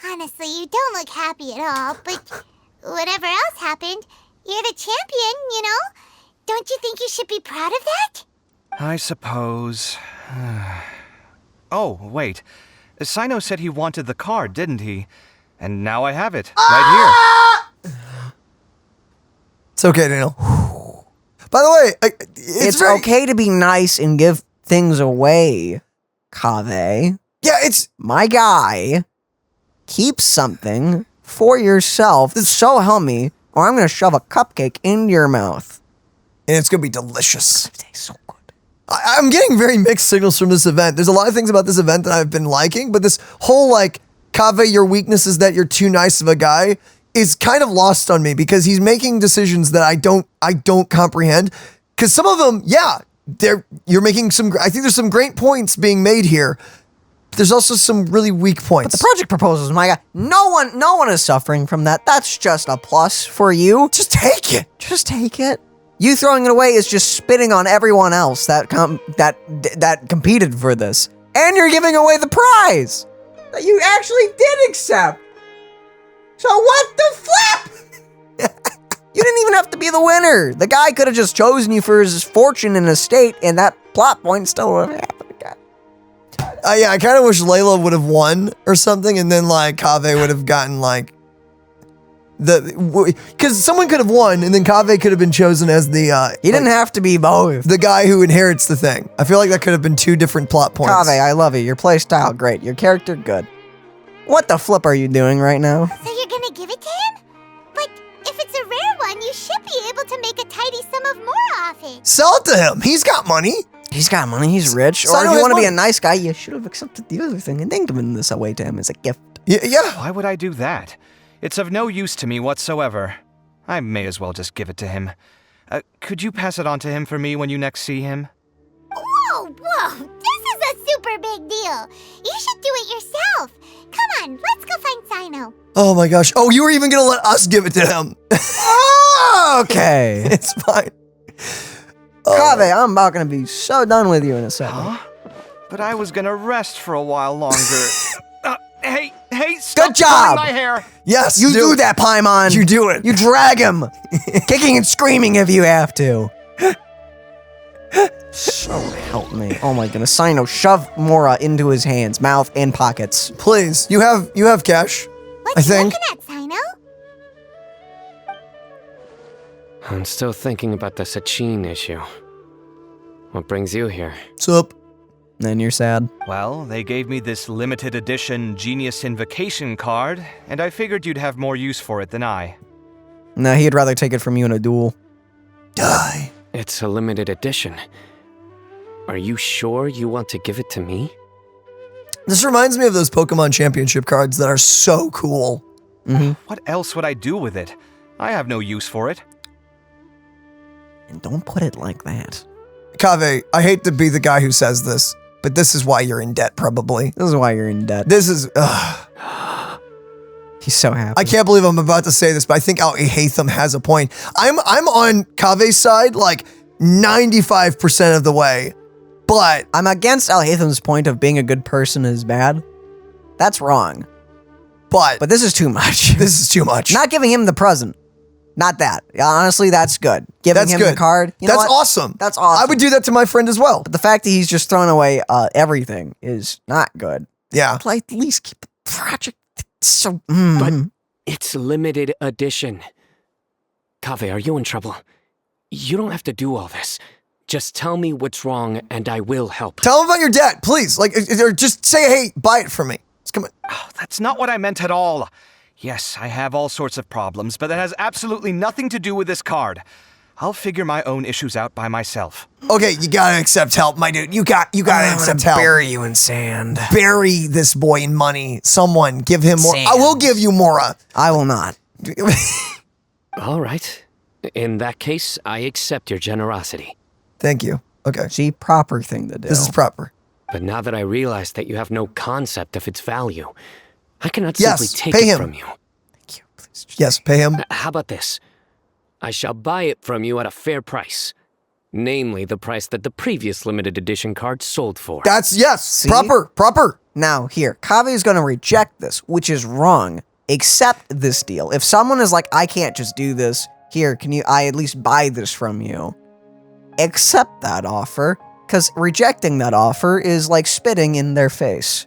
Honestly, you don't look happy at all, but whatever else happened, you're the champion, you know? Don't you think you should be proud of that? I suppose. Oh, wait. Sino said he wanted the card, didn't he? And now I have it, right here. It's okay, Daniel. By the way, it's okay to be nice and give things away, Kaveh. Yeah, it's... My guy, keep something for yourself. So help me, or I'm going to shove a cupcake into your mouth. And it's going to be delicious. It tastes so good. I'm getting very mixed signals from this event. There's a lot of things about this event that I've been liking, but this whole, like, Kaveh, your weakness is that you're too nice of a guy is kind of lost on me because he's making decisions that I don't comprehend. Because some of them, yeah, you're making some, I think there's some great points being made here. There's also some really weak points. But the project proposals, my guy, no one is suffering from that. That's just a plus for you. Just take it. Just take it. You throwing it away is just spitting on everyone else that competed for this. And you're giving away the prize that you actually did accept. So what the flip? You didn't even have to be the winner. The guy could have just chosen you for his fortune and estate, and that plot point still would have happened again. Yeah, I kind of wish Layla would have won or something, and then like Kaveh would have gotten like because someone could have won, and then Kaveh could have been chosen as the. He didn't have to be both. The guy who inherits the thing. I feel like that could have been two different plot points. Kaveh, I love you. Your play style, great. Your character, good. What the flip are you doing right now? So you're gonna give it to him? But if it's a rare one, you should be able to make a tidy sum of more off it. Sell it to him. He's got money. He's got money. He's rich. Or if you want to be a nice guy, you should have accepted the other thing and then given this away to him as a gift. Yeah. Why would I do that? It's of no use to me whatsoever. I may as well just give it to him. Could you pass it on to him for me when you next see him? Whoa, this is a super big deal. You should do it yourself. Come on, let's go find Sino. Oh my gosh. Oh, you were even going to let us give it to him. Okay. It's fine. Kaveh, I'm about going to be so done with you in a second. Huh? But I was going to rest for a while longer. Hey, stop Good job. pulling my hair. Yes, You do that, Paimon. You do it. You drag him. Kicking and screaming if you have to. So help me. Oh my goodness. Sino, shove Mora into his hands, mouth, and pockets. Please. You have cash. What I think. you looking at, Sino? I'm still thinking about the Sachin issue. What brings you here? What's up? Then you're sad. Well, they gave me this limited edition Genius Invocation card, and I figured you'd have more use for it than I. Nah, he'd rather take it from you in a duel. Die. It's a limited edition. Are you sure you want to give it to me? This reminds me of those Pokemon Championship cards that are so cool. What else would I do with it? I have no use for it. And don't put it like that. Kaveh, I hate to be the guy who says this, but this is why you're in debt, probably. This is why you're in debt. This is... He's so happy. I can't believe I'm about to say this, but I think Alhaitham has a point. I'm on Kaveh's side like 95% of the way, but... I'm against Alhaitham's point of being a good person is bad. That's wrong. But this is too much. This is too much. Not giving him the present. Not that. Honestly, that's good. Giving him the card. You know That's what? awesome. That's awesome. I would do that to my friend as well. But the fact that he's just throwing away everything is not good. Yeah. Like, at least keep the project so... But it's limited edition. Kaveh, are you in trouble? You don't have to do all this. Just tell me what's wrong and I will help. Tell him about your debt, please. Like, or just say, hey, buy it for me. Come on. Oh, that's not what I meant at all. Yes, I have all sorts of problems, but that has absolutely nothing to do with this card. I'll figure my own issues out by myself. Okay, you gotta accept help, my dude. You gotta accept help. Bury you in sand. Bury this boy in money. Someone give him more. Sand. I will give you Mora. I will not. All right. In that case, I accept your generosity. Thank you. Okay. See, proper thing to do. This is proper. But now that I realize that you have no concept of its value, I cannot Yes, simply take pay it him. from you. Thank you. Please. Yes, pay him. How about this? I shall buy it from you at a fair price. Namely, the price that the previous limited edition card sold for. That's, yes, See? proper. Now, here, Kaveh is going to reject this, which is wrong. Accept this deal. If someone is like, I can't just do this, here, I at least buy this from you? Accept that offer, because rejecting that offer is like spitting in their face.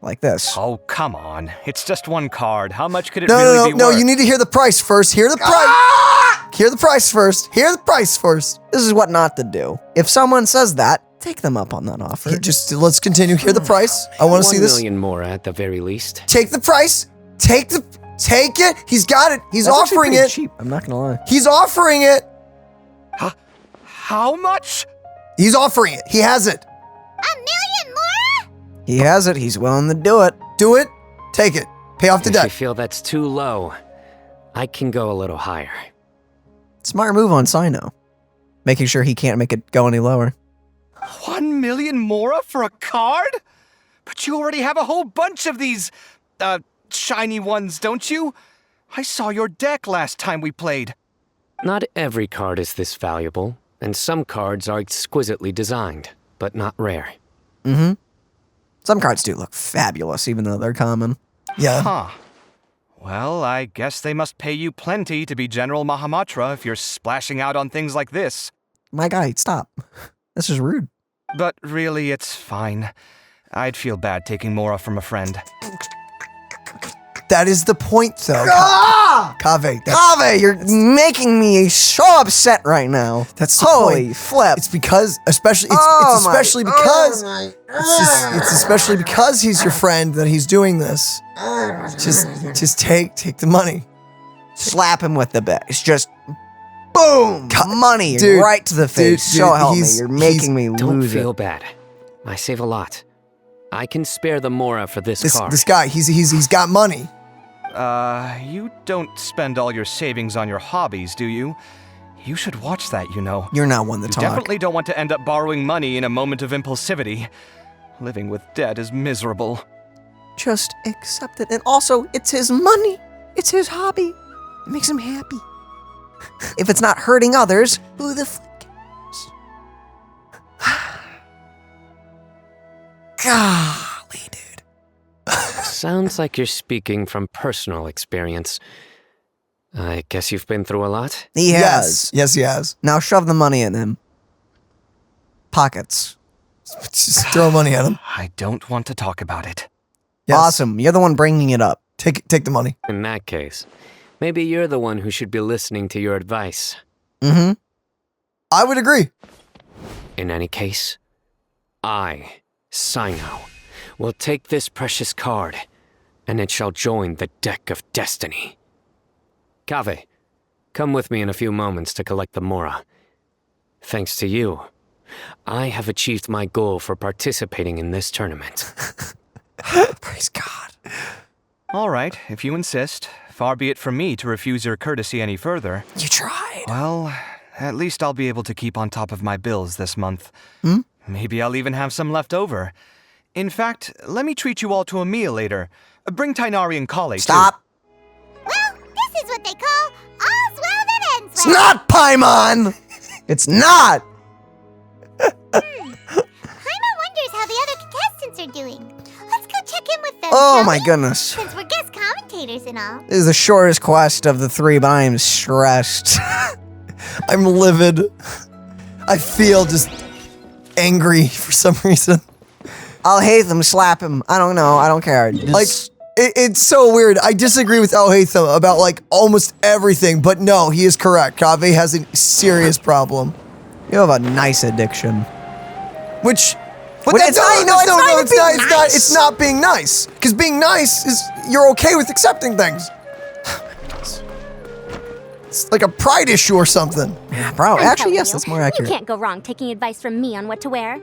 Like this. Oh, come on. It's just one card. How much could it No, really be no, worth? you need to hear the price first. Hear the price. Hear the price first. Hear the price first. This is what not to do. If someone says that, take them up on that offer. Let's continue. Hear the price. I want to see this. 1 million more at the very least. Take the price. Take it. He's got it. He's That's actually offering pretty it. cheap. I'm not gonna lie. He's offering it. How much? He's offering it. He has it. 1 million more? He has it. He's willing to do it. Do it. Take it. Pay off the If you debt. feel that's too low, I can go a little higher. Smart move on Sino. Making sure he can't make it go any lower. 1 million mora for a card? But you already have a whole bunch of these, shiny ones, don't you? I saw your deck last time we played. Not every card is this valuable, and some cards are exquisitely designed, but not rare. Mm-hmm. Some cards do look fabulous, even though they're common. Yeah. Huh. Well, I guess they must pay you plenty to be General Mahamatra if you're splashing out on things like this. My guy, stop. This is rude. But really, it's fine. I'd feel bad taking mora from a friend. That is the point, though. Kaveh. Kaveh, you're making me so upset right now. That's the Holy point. flip. It's because, especially because he's your friend that he's doing this. Just take the money. Slap him with the bet. It's just boom, money Dude, right to the face. dude, So help me, he's- you're making me Don't lose feel it. bad. I save a lot. I can spare the mora for this card. This guy, he's got money. You don't spend all your savings on your hobbies, do you? You should watch that, you know. You're not one to You talk. definitely don't want to end up borrowing money in a moment of impulsivity. Living with debt is miserable. Just accept it. And also, it's his money. It's his hobby. It makes him happy. If it's not hurting others, who the f Golly, dude. Sounds like you're speaking from personal experience. I guess you've been through a lot? He has. Yes, he has. Now shove the money in him. Pockets. Just throw money at him. I don't want to talk about it. Yes. Awesome. You're the one bringing it up. Take the money. In that case, maybe you're the one who should be listening to your advice. Mm-hmm. I would agree. In any case, I, Sino, will take this precious card, and it shall join the deck of destiny. Kaveh, come with me in a few moments to collect the mora. Thanks to you, I have achieved my goal for participating in this tournament. Praise God. All right, if you insist. Far be it from me to refuse your courtesy any further. You tried. Well, at least I'll be able to keep on top of my bills this month. Hmm? Maybe I'll even have some left over. In fact, let me treat you all to a meal later. Bring Tainari and Kale, Stop. Well, this is what they call all's well that ends It's well. not Paimon. It's not. Paimon wonders how the other contestants are doing. Let's go check in with them. Oh shall my we? goodness. Since we're guest commentators and all. This is the shortest quest of the three, but I am stressed. I'm livid. I feel just angry for some reason. Alhaitham, slap him. I don't know. I don't care. Like, it's so weird. I disagree with Alhaitham about, like, almost everything, but no, he is correct. Kaveh has a serious problem. You have a nice addiction. Which... But Wait, that's it's not being nice. Because being nice is, you're okay with accepting things. It's like a pride issue or something. Yeah, bro. I'm Actually, telling yes, you, that's more accurate. You can't go wrong taking advice from me on what to wear.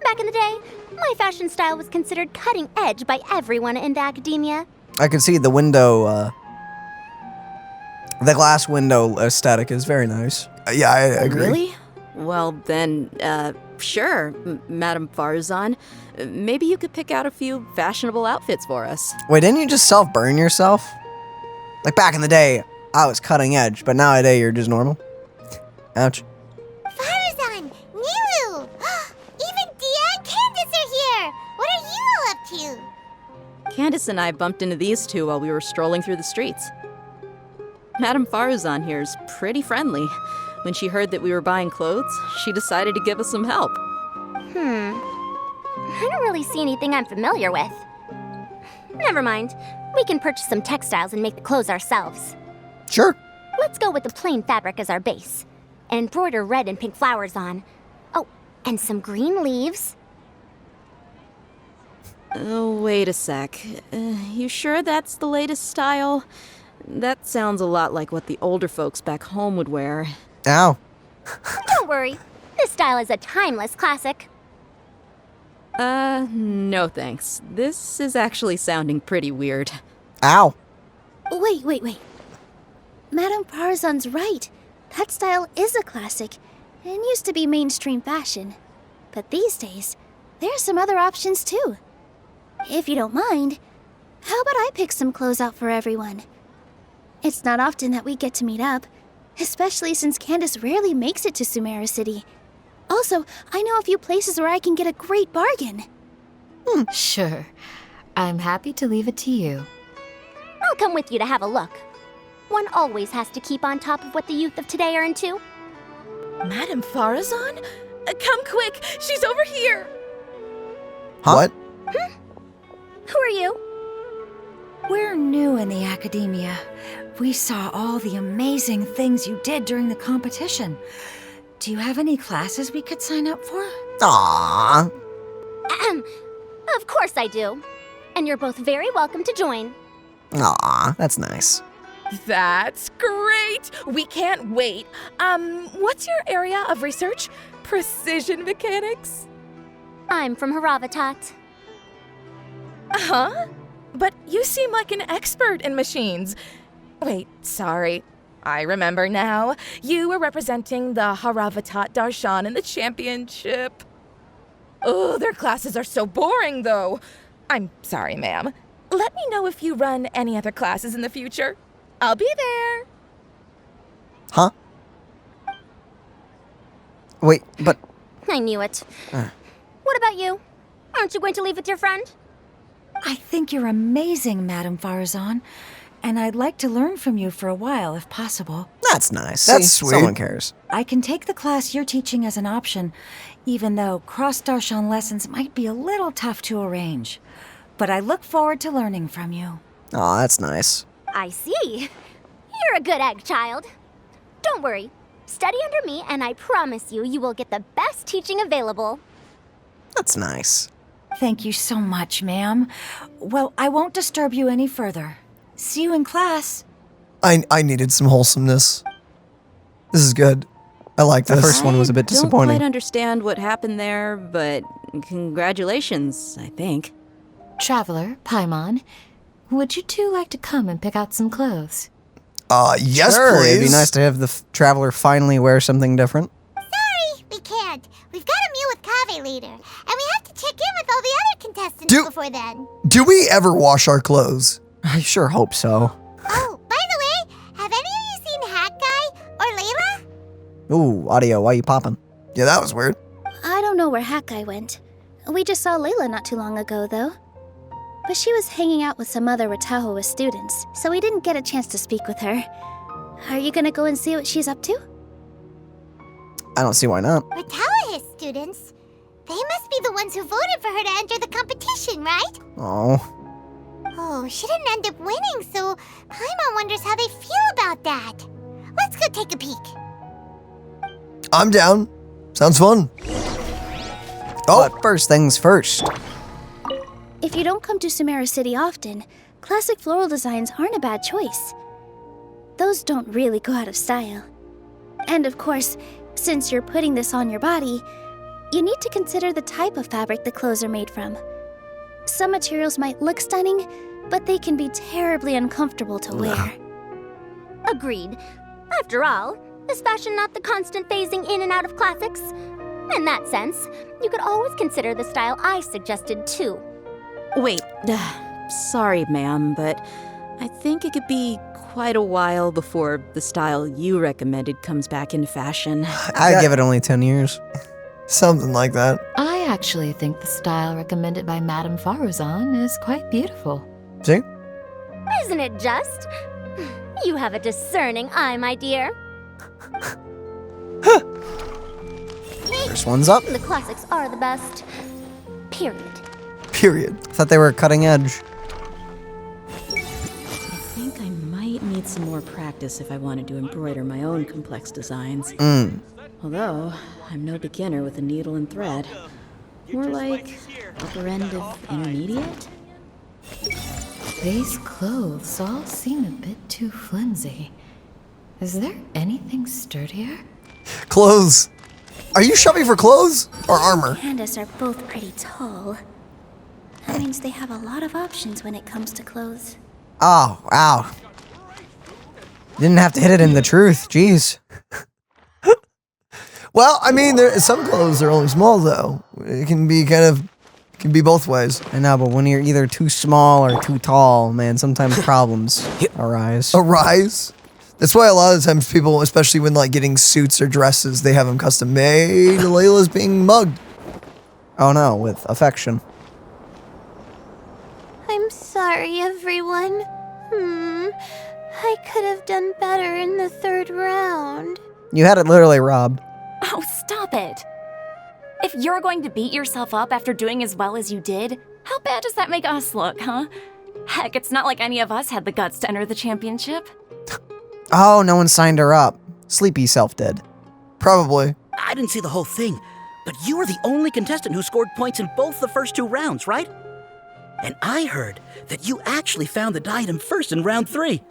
Back in the day, my fashion style was considered cutting edge by everyone in the academia. I can see the window The glass window aesthetic is very nice. Yeah, I agree. Really? Well, then, sure, Madame Farzan. Maybe you could pick out a few fashionable outfits for us. Wait, didn't you just self-burn yourself? Like back in the day, I was cutting edge, but nowadays you're just normal. Ouch. Farzan, Nilu! Even Dia and Candace are here! What are you all up to? Candace and I bumped into these two while we were strolling through the streets. Madame Farzan here's pretty friendly. When she heard that we were buying clothes, she decided to give us some help. I don't really see anything I'm familiar with. Never mind. We can purchase some textiles and make the clothes ourselves. Sure. Let's go with the plain fabric as our base. And embroider red and pink flowers on. Oh, and some green leaves. Oh, wait a sec. You sure that's the latest style? That sounds a lot like what the older folks back home would wear. Ow. Don't worry. This style is a timeless classic. No thanks. This is actually sounding pretty weird. Ow. Wait. Madame Farzan's right. That style is a classic and used to be mainstream fashion. But these days, there are some other options too. If you don't mind, how about I pick some clothes out for everyone? It's not often that we get to meet up, especially since Candace rarely makes it to Sumeru City. Also, I know a few places where I can get a great bargain. Sure. I'm happy to leave it to you. I'll come with you to have a look. One always has to keep on top of what the youth of today are into. Madame Farzan? Come quick! She's over here! What? Who are you? We're new in the academia. We saw all the amazing things you did during the competition. Do you have any classes we could sign up for? Aww. Of course I do. And you're both very welcome to join. Aw, that's nice. That's great! We can't wait. What's your area of research? Precision mechanics? I'm from Haravatat. Huh? But you seem like an expert in machines. Wait, sorry. I remember now. You were representing the Haravatat Darshan in the championship. Oh, their classes are so boring, though. I'm sorry, ma'am. Let me know if you run any other classes in the future. I'll be there. Huh? Wait, but... I knew it. What about you? Aren't you going to leave with your friend? I think you're amazing, Madame Farzan, and I'd like to learn from you for a while, if possible. That's nice. That's See, sweet. Someone cares. I can take the class you're teaching as an option, even though cross-Darshan lessons might be a little tough to arrange. But I look forward to learning from you. Aw, that's nice. I see. You're a good egg, child. Don't worry. Study under me, and I promise you, you will get the best teaching available. That's nice. Thank you so much, ma'am. Well, I won't disturb you any further. See you in class. I needed some wholesomeness. This is good. I like The this. first one was a bit I don't disappointing. quite understand what happened there, but congratulations, I think. Traveler, Paimon, would you two like to come and pick out some clothes? Yes, sure, please. It'd be nice to have the traveler finally wear something different. Sorry, we can't. We've got a meet with Kaveh later, and we have to check in with all the other contestants before then. Do we ever wash our clothes? I sure hope so. Oh, by the way, have any of you seen Hat Guy or Layla? Ooh, audio, why you popping? Yeah, that was weird. I don't know where Hakai went. We just saw Layla not too long ago, though. But she was hanging out with some other Ratahoa students, so we didn't get a chance to speak with her. Are you gonna go and see what she's up to? I don't see why not. Ratahoa students? They must be the ones who voted for her to enter the competition, right? Oh. Oh, she didn't end up winning, so Paimon wonders how they feel about that. Let's go take a peek. I'm down. Sounds fun. Oh, but first things first. If you don't come to Sumeru City often, classic floral designs aren't a bad choice. Those don't really go out of style. And of course, since you're putting this on your body, you need to consider the type of fabric the clothes are made from. Some materials might look stunning, but they can be terribly uncomfortable to wear. Agreed. After all, is fashion not the constant phasing in and out of classics? In that sense, you could always consider the style I suggested too. Wait, sorry, ma'am, but I think it could be quite a while before the style you recommended comes back in fashion. I'd give it only 10 years. Something like that. I actually think the style recommended by Madame Faruzan is quite beautiful. See? Isn't it just? You have a discerning eye, my dear. First one's up. The classics are the best. Period. Period. I thought they were cutting edge. I think I might need some more practice if I wanted to embroider my own complex designs. Although, I'm no beginner with a needle and thread. More like upper end of intermediate? These clothes all seem a bit too flimsy. Is there anything sturdier? Clothes. Are you shopping for clothes or armor? Pandas are both pretty tall. That means they have a lot of options when it comes to clothes. Oh, wow. Didn't have to hit it in the truth. Jeez. Well, I mean, some clothes are only small, though. It can be both ways. I know, but when you're either too small or too tall, man, sometimes problems arise. Arise? That's why a lot of times people, especially when like getting suits or dresses, they have them custom made. Layla's being mugged. Oh no, with affection. I'm sorry, everyone. I could have done better in the 3rd round. You had it literally, Rob. Oh, stop it. If you're going to beat yourself up after doing as well as you did, how bad does that make us look, huh? Heck, it's not like any of us had the guts to enter the championship. Oh, no one signed her up. Sleepy self did. Probably. I didn't see the whole thing, but you were the only contestant who scored points in both the first 2 rounds, right? And I heard that you actually found the diadem first in round 3.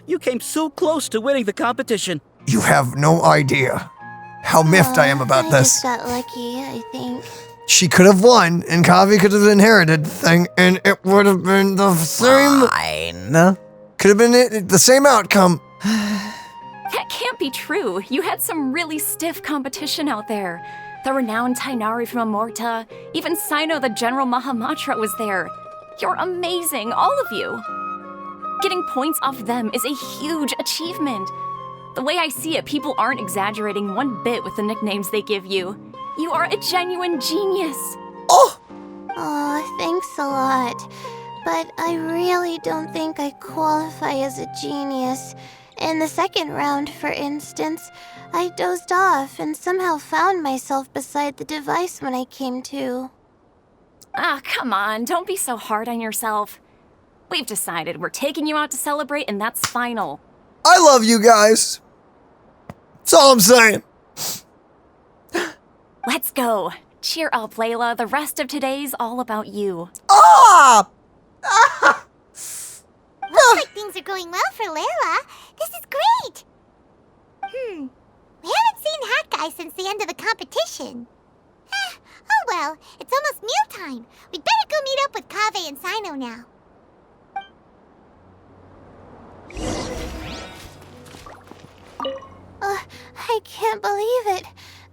You came so close to winning the competition. You have no idea how miffed I am about I this. just got lucky, I think. She could have won, and Kaveh could have inherited the thing, and it would have been the same. Fine. Could have been the same outcome. That can't be true. You had some really stiff competition out there. The renowned Tainari from Amorta, even Sino the General Mahamatra was there. You're amazing, all of you. Getting points off them is a huge achievement. The way I see it, people aren't exaggerating one bit with the nicknames they give you. You are a genuine genius. Oh! Aw, thanks a lot. But I really don't think I qualify as a genius. In the 2nd round, for instance, I dozed off and somehow found myself beside the device when I came to. Ah, come on, don't be so hard on yourself. We've decided we're taking you out to celebrate, and that's final. I love you guys. That's all I'm saying. Let's go. Cheer up, Layla. The rest of today's all about you. Ah! Looks like things are going well for Layla. This is great. We haven't seen Hat Guy since the end of the competition. Oh well, it's almost mealtime. We'd better go meet up with Kaveh and Sino now. I can't believe it.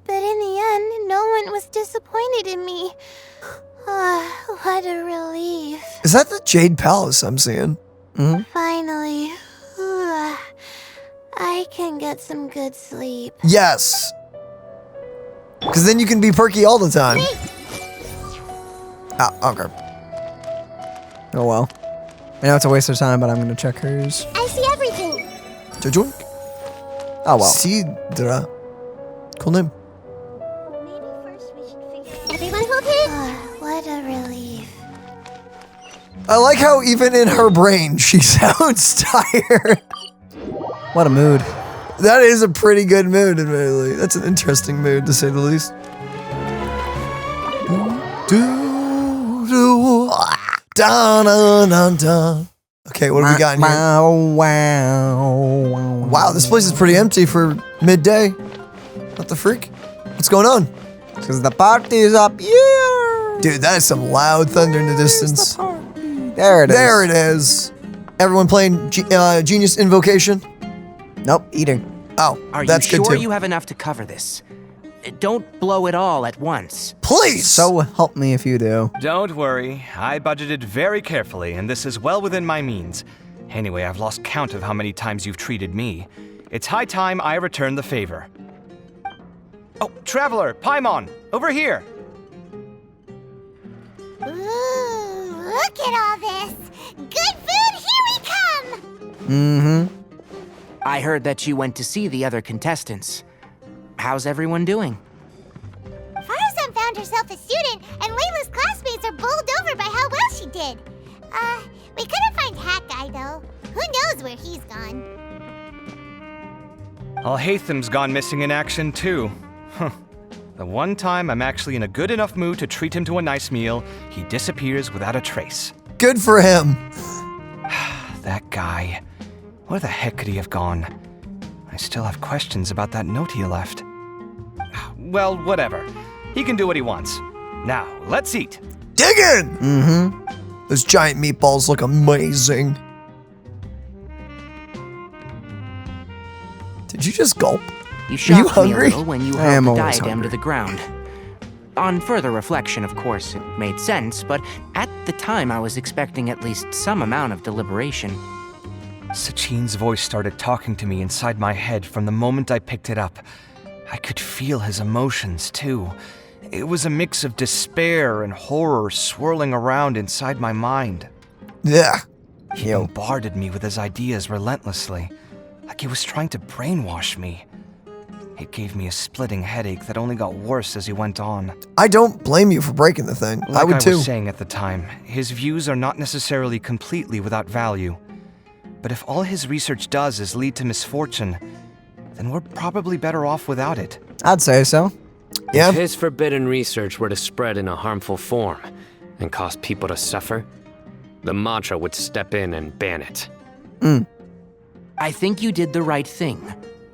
But in the end, no one was disappointed in me. What a relief. Is that the Jade Palace I'm seeing? Finally. I can get some good sleep. Yes. Because then you can be perky all the time. Ah, okay. Oh well. I know it's a waste of time, but I'm gonna check hers. I see everything. Jojo? Oh well. Sidra. Cool name. Everyone hold it. What a relief. I like how even in her brain she sounds tired. What a mood. That is a pretty good mood, admittedly. That's an interesting mood, to say the least. Okay, what have we got in here? Wow, this place is pretty empty for midday. What the freak? What's going on? Because the party is up here. Dude, that is some loud thunder in the distance. There it is. There it is. Everyone playing Genius Invocation? Nope, eating. Oh, Are that's you good sure too. you have enough to cover this? Don't blow it all at once. Please! So help me if you do. Don't worry, I budgeted very carefully, and this is well within my means. Anyway, I've lost count of how many times you've treated me. It's high time I return the favor. Oh, Traveler, Paimon, over here! Ooh, look at all this! Good food, here we come! Mm-hmm. I heard that you went to see the other contestants. How's everyone doing? Farzan found herself a student, and Layla's classmates are bowled over by how well she did. We couldn't find Hat Guy, though. Who knows where he's gone? Alhaitham's gone missing in action, too. Huh. The one time I'm actually in a good enough mood to treat him to a nice meal, he disappears without a trace. Good for him. That guy. Where the heck could he have gone? I still have questions about that note he left. Well, whatever. He can do what he wants. Now, let's eat. Dig in! Mm-hmm. Those giant meatballs look amazing. Did you just gulp? You Are shocked you me a hungry? little when you I am hurled the always diadem hungry. to the ground. On further reflection, of course, it made sense, but at the time I was expecting at least some amount of deliberation. Sachin's voice started talking to me inside my head from the moment I picked it up. I could feel his emotions, too. It was a mix of despair and horror swirling around inside my mind. Yeah. He bombarded me with his ideas relentlessly, like he was trying to brainwash me. It gave me a splitting headache that only got worse as he went on. I don't blame you for breaking the thing. Like I would too. was saying at the time, his views are not necessarily completely without value. But if all his research does is lead to misfortune, then we're probably better off without it. I'd say so. Yeah. If his forbidden research were to spread in a harmful form and cause people to suffer, the mantra would step in and ban it. I think you did the right thing.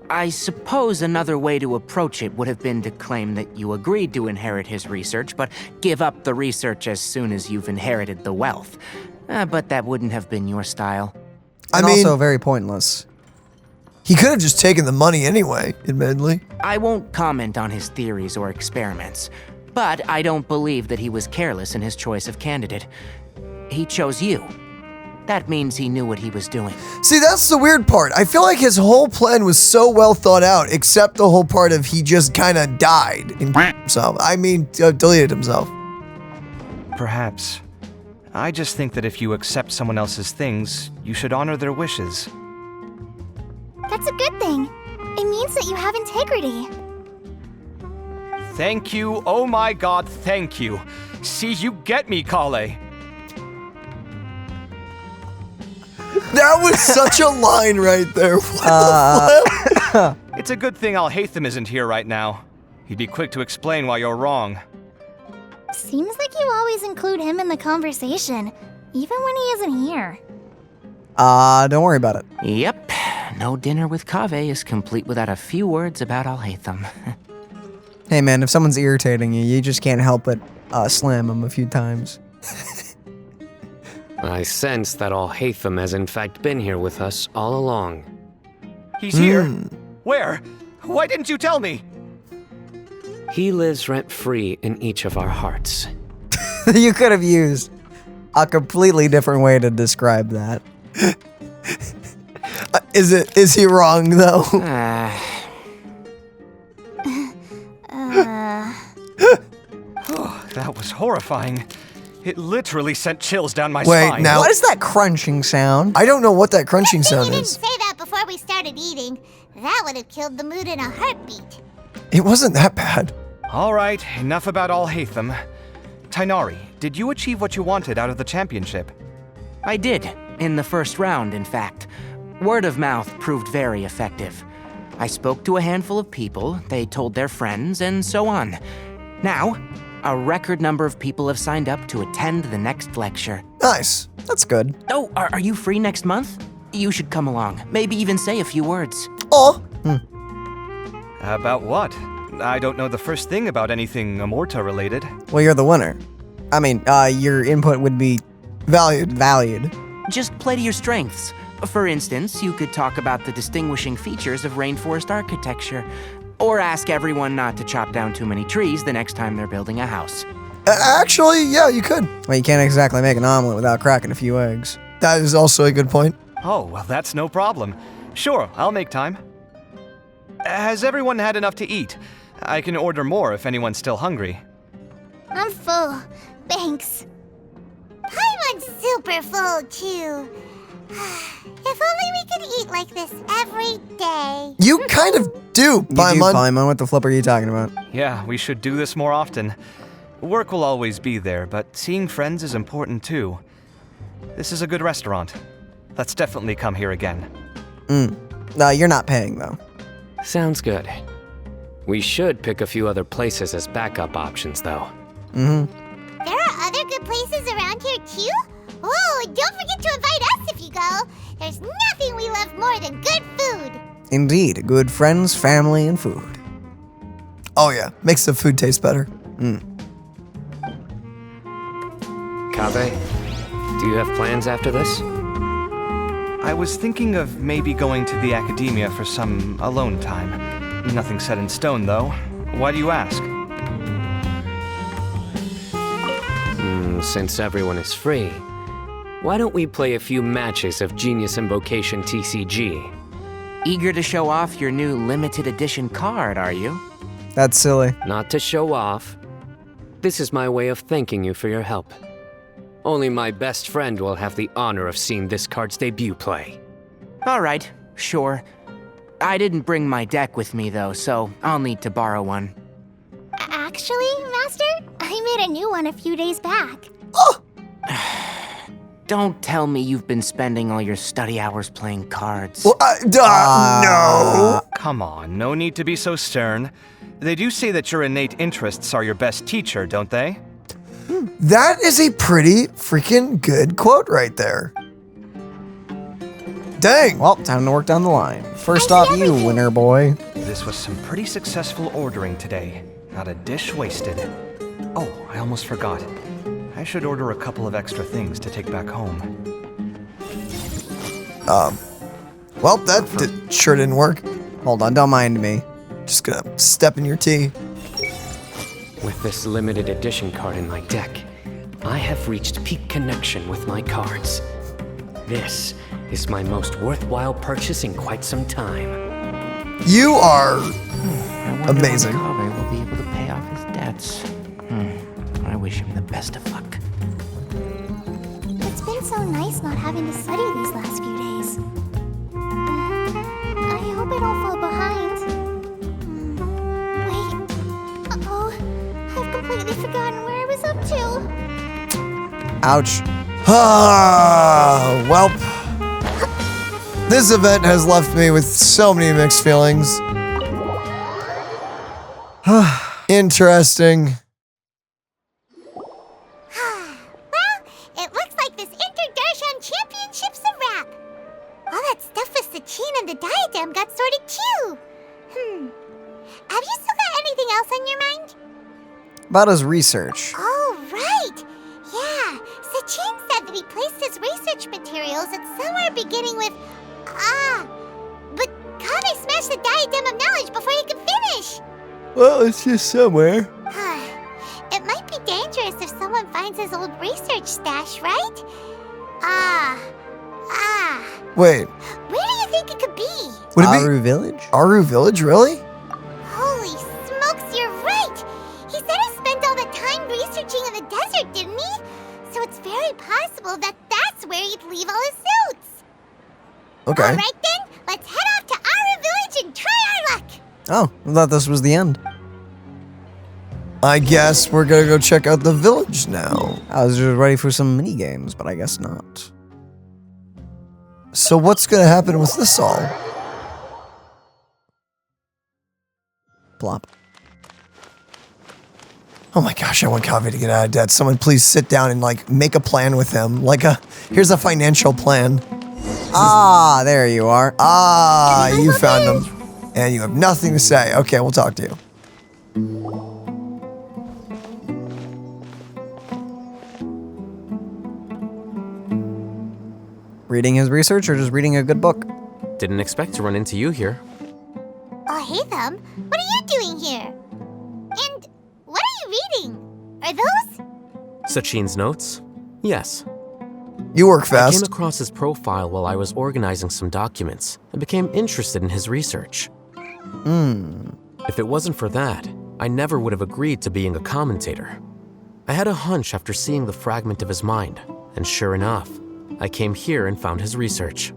I suppose another way to approach it would have been to claim that you agreed to inherit his research, but give up the research as soon as you've inherited the wealth. But that wouldn't have been your style. And I mean, also very pointless. he could have just taken the money anyway, admittedly. I won't comment on his theories or experiments, but I don't believe that he was careless in his choice of candidate. He chose you. That means he knew what he was doing. See, that's the weird part. I feel like his whole plan was so well thought out, except the whole part of he just kind of died and himself. I mean, deleted himself. Perhaps. I just think that if you accept someone else's things, you should honor their wishes. That's a good thing. It means that you have integrity. Thank you, oh my god, thank you. See, you get me, Kaveh. That was such a line right there. What the flip? It's a good thing Alhaitham isn't here right now. He'd be quick to explain why you're wrong. Seems like you always include him in the conversation, even when he isn't here. Don't worry about it. Yep, no dinner with Kaveh is complete without a few words about Alhaitham. Hey man, if someone's irritating you, you just can't help but slam them a few times. I sense that Alhaitham has in fact been here with us all along. He's here? Where? Why didn't you tell me? He lives rent-free in each of our hearts. You could have used a completely different way to describe that. Is he wrong though? That was horrifying. It literally sent chills down my Wait, spine. now- What is that crunching sound? I don't know what that crunching sound You didn't is. say that before we started eating. That would have killed the mood in a heartbeat. It wasn't that bad. All right, enough about Alhaitham. Tainari, did you achieve what you wanted out of the championship? I did, in the first round, in fact. Word of mouth proved very effective. I spoke to a handful of people, they told their friends, and so on. Now, a record number of people have signed up to attend the next lecture. Nice. That's good. Oh, are you free next month? You should come along, maybe even say a few words. Oh. About what? I don't know the first thing about anything Amorta related. Well, you're the winner. I mean, your input would be valued. Just play to your strengths. For instance, you could talk about the distinguishing features of rainforest architecture, or ask everyone not to chop down too many trees the next time they're building a house. Actually, yeah, you could. Well, you can't exactly make an omelet without cracking a few eggs. That is also a good point. Oh, well, that's no problem. Sure, I'll make time. Has everyone had enough to eat? I can order more if anyone's still hungry. I'm full. Thanks. Paimon's super full, too. If only we could eat like this every day. You kind of do, Paimon. Paimon, what the flip are you talking about? Yeah, we should do this more often. Work will always be there, but seeing friends is important too. This is a good restaurant. Let's definitely come here again. No, you're not paying, though. Sounds good. We should pick a few other places as backup options, though. There are other good places around here, too? Oh, don't forget to invite us if you go. There's nothing we love more than good food. Indeed, good friends, family, and food. Oh yeah, makes the food taste better. Kaveh, do you have plans after this? I was thinking of maybe going to the academia for some alone time. Nothing set in stone, though. Why do you ask? Since everyone is free, why don't we play a few matches of Genius Invocation TCG? Eager to show off your new limited edition card, are you? That's silly. Not to show off. This is my way of thanking you for your help. Only my best friend will have the honor of seeing this card's debut play. All right, sure. I didn't bring my deck with me, though, so I'll need to borrow one. Actually, Master, I made a new one a few days back. Don't tell me you've been spending all your study hours playing cards. Well, no. Come on, no need to be so stern. They do say that your innate interests are your best teacher, don't they? That is a pretty freaking good quote right there. Dang. Well, time to work down the line. First off, you winner boy. This was some pretty successful ordering today. Not a dish wasted. Oh, I almost forgot. I should order a couple of extra things to take back home. Well, that sure didn't work. Hold on, don't mind me. Just gonna step in your tea. With this limited edition card in my deck, I have reached peak connection with my cards. This is my most worthwhile purchase in quite some time. You are amazing. Kaveh will be able to pay off his debts. I wish him the best of luck. It's been so nice not having to study these last few days. I hope I don't fall behind. Wait. Uh-oh. I've completely forgotten where I was up to. Ouch. Welp. This event has left me with so many mixed feelings. Interesting. Well, it looks like this Interrogating Championship's a wrap. All that stuff with Sachin and the diadem got sorted too. Have you still got anything else on your mind? About his research. Oh, right. Yeah, Sachin said that he placed his research materials at somewhere beginning with but Kaveh smashed the diadem of knowledge before he could finish. Well, it's just somewhere. It might be dangerous if someone finds his old research stash, right? Wait. Where do you think it could be? Would it be Aru Village? Aru Village, really? Holy smokes, you're right! He said he spent all the time researching in the desert, didn't he? So it's very possible that that's where he'd leave all his notes. Okay. All right then, let's head off to Aru Village and try our luck. Oh, I thought this was the end. I guess we're gonna go check out the village now. I was just ready for some mini games, but I guess not. So what's gonna happen with this all? Plop. Oh my gosh, I want Kaveh to get out of debt. Someone please sit down and make a plan with him. Here's a financial plan. There you are. You found him. And you have nothing to say. Okay, we'll talk to you. reading his research or just reading a good book. Didn't expect to run into you here. Alhaitham, what are you doing here? And what are you reading? Are those? Sachin's notes? Yes. You work fast. I came across his profile while I was organizing some documents and became interested in his research. If it wasn't for that, I never would have agreed to being a commentator. I had a hunch after seeing the fragment of his mind, and sure enough, I came here and found his research.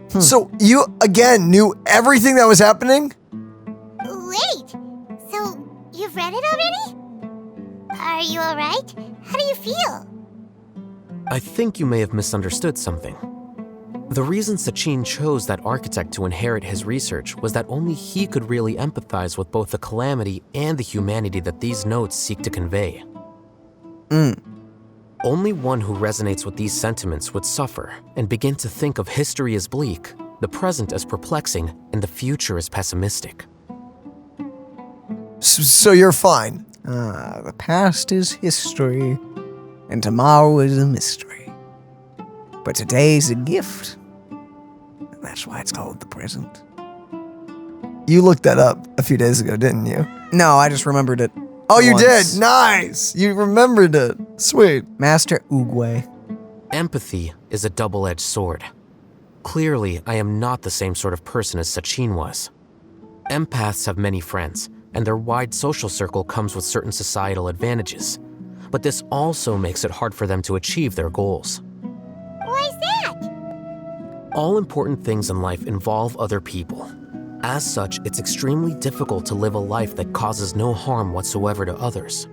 So you, again, knew everything that was happening? Wait, so you've read it already? Are you alright? How do you feel? I think you may have misunderstood something. The reason Sachin chose that architect to inherit his research was that only he could really empathize with both the calamity and the humanity that these notes seek to convey. Only one who resonates with these sentiments would suffer and begin to think of history as bleak, the present as perplexing, and the future as pessimistic. So you're fine. The past is history, and tomorrow is a mystery. But today's a gift. And that's why it's called the present. You looked that up a few days ago, didn't you? No, I just remembered it. Oh, you once. did? Nice! You remembered it. Sweet. Master Oogway. Empathy is a double-edged sword. Clearly, I am not the same sort of person as Sachin was. Empaths have many friends, and their wide social circle comes with certain societal advantages. But this also makes it hard for them to achieve their goals. Why is that? All important things in life involve other people. As such, it's extremely difficult to live a life that causes no harm whatsoever to others.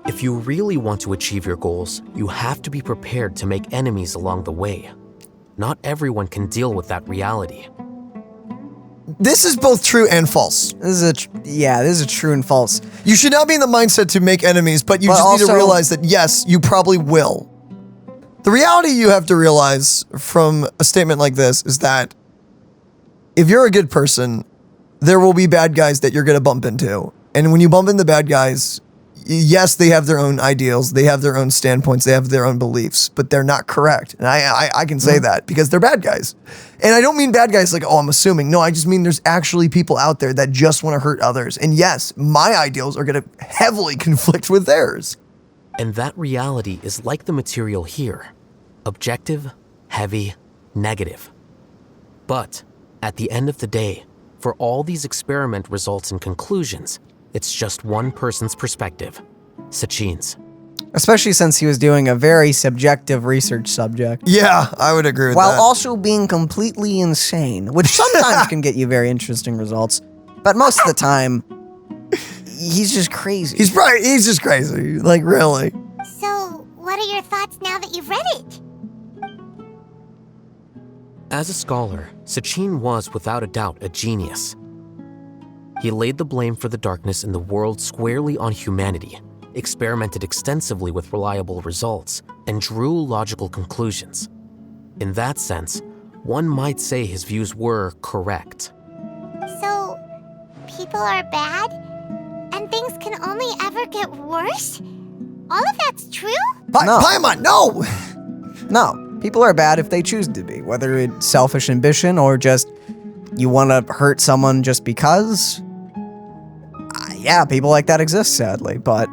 If you really want to achieve your goals, you have to be prepared to make enemies along the way. Not everyone can deal with that reality. This is both true and false. This is a true and false. You should not be in the mindset to make enemies, but you just need to realize that, yes, you probably will. The reality you have to realize from a statement like this is that if you're a good person, there will be bad guys that you're going to bump into. And when you bump into bad guys, yes, they have their own ideals, they have their own standpoints, they have their own beliefs, but they're not correct. And I can say that because they're bad guys. And I don't mean bad guys like, oh, I'm assuming. No, I just mean there's actually people out there that just want to hurt others. And yes, my ideals are going to heavily conflict with theirs. And that reality is like the material here. Objective, heavy, negative. But at the end of the day, for all these experiment results and conclusions, it's just one person's perspective, Sachin's. Especially since he was doing a very subjective research subject. Yeah, I would agree with that. While also being completely insane, which sometimes can get you very interesting results. But most of the time, he's just crazy. He's just crazy. Like, really. So, what are your thoughts now that you've read it? As a scholar, Sachin was without a doubt a genius. He laid the blame for the darkness in the world squarely on humanity, experimented extensively with reliable results, and drew logical conclusions. In that sense, one might say his views were correct. So, people are bad? And things can only ever get worse? All of that's true? No. Paimon, no! No. People are bad if they choose to be, whether it's selfish ambition or just you want to hurt someone just because. Yeah, people like that exist, sadly, but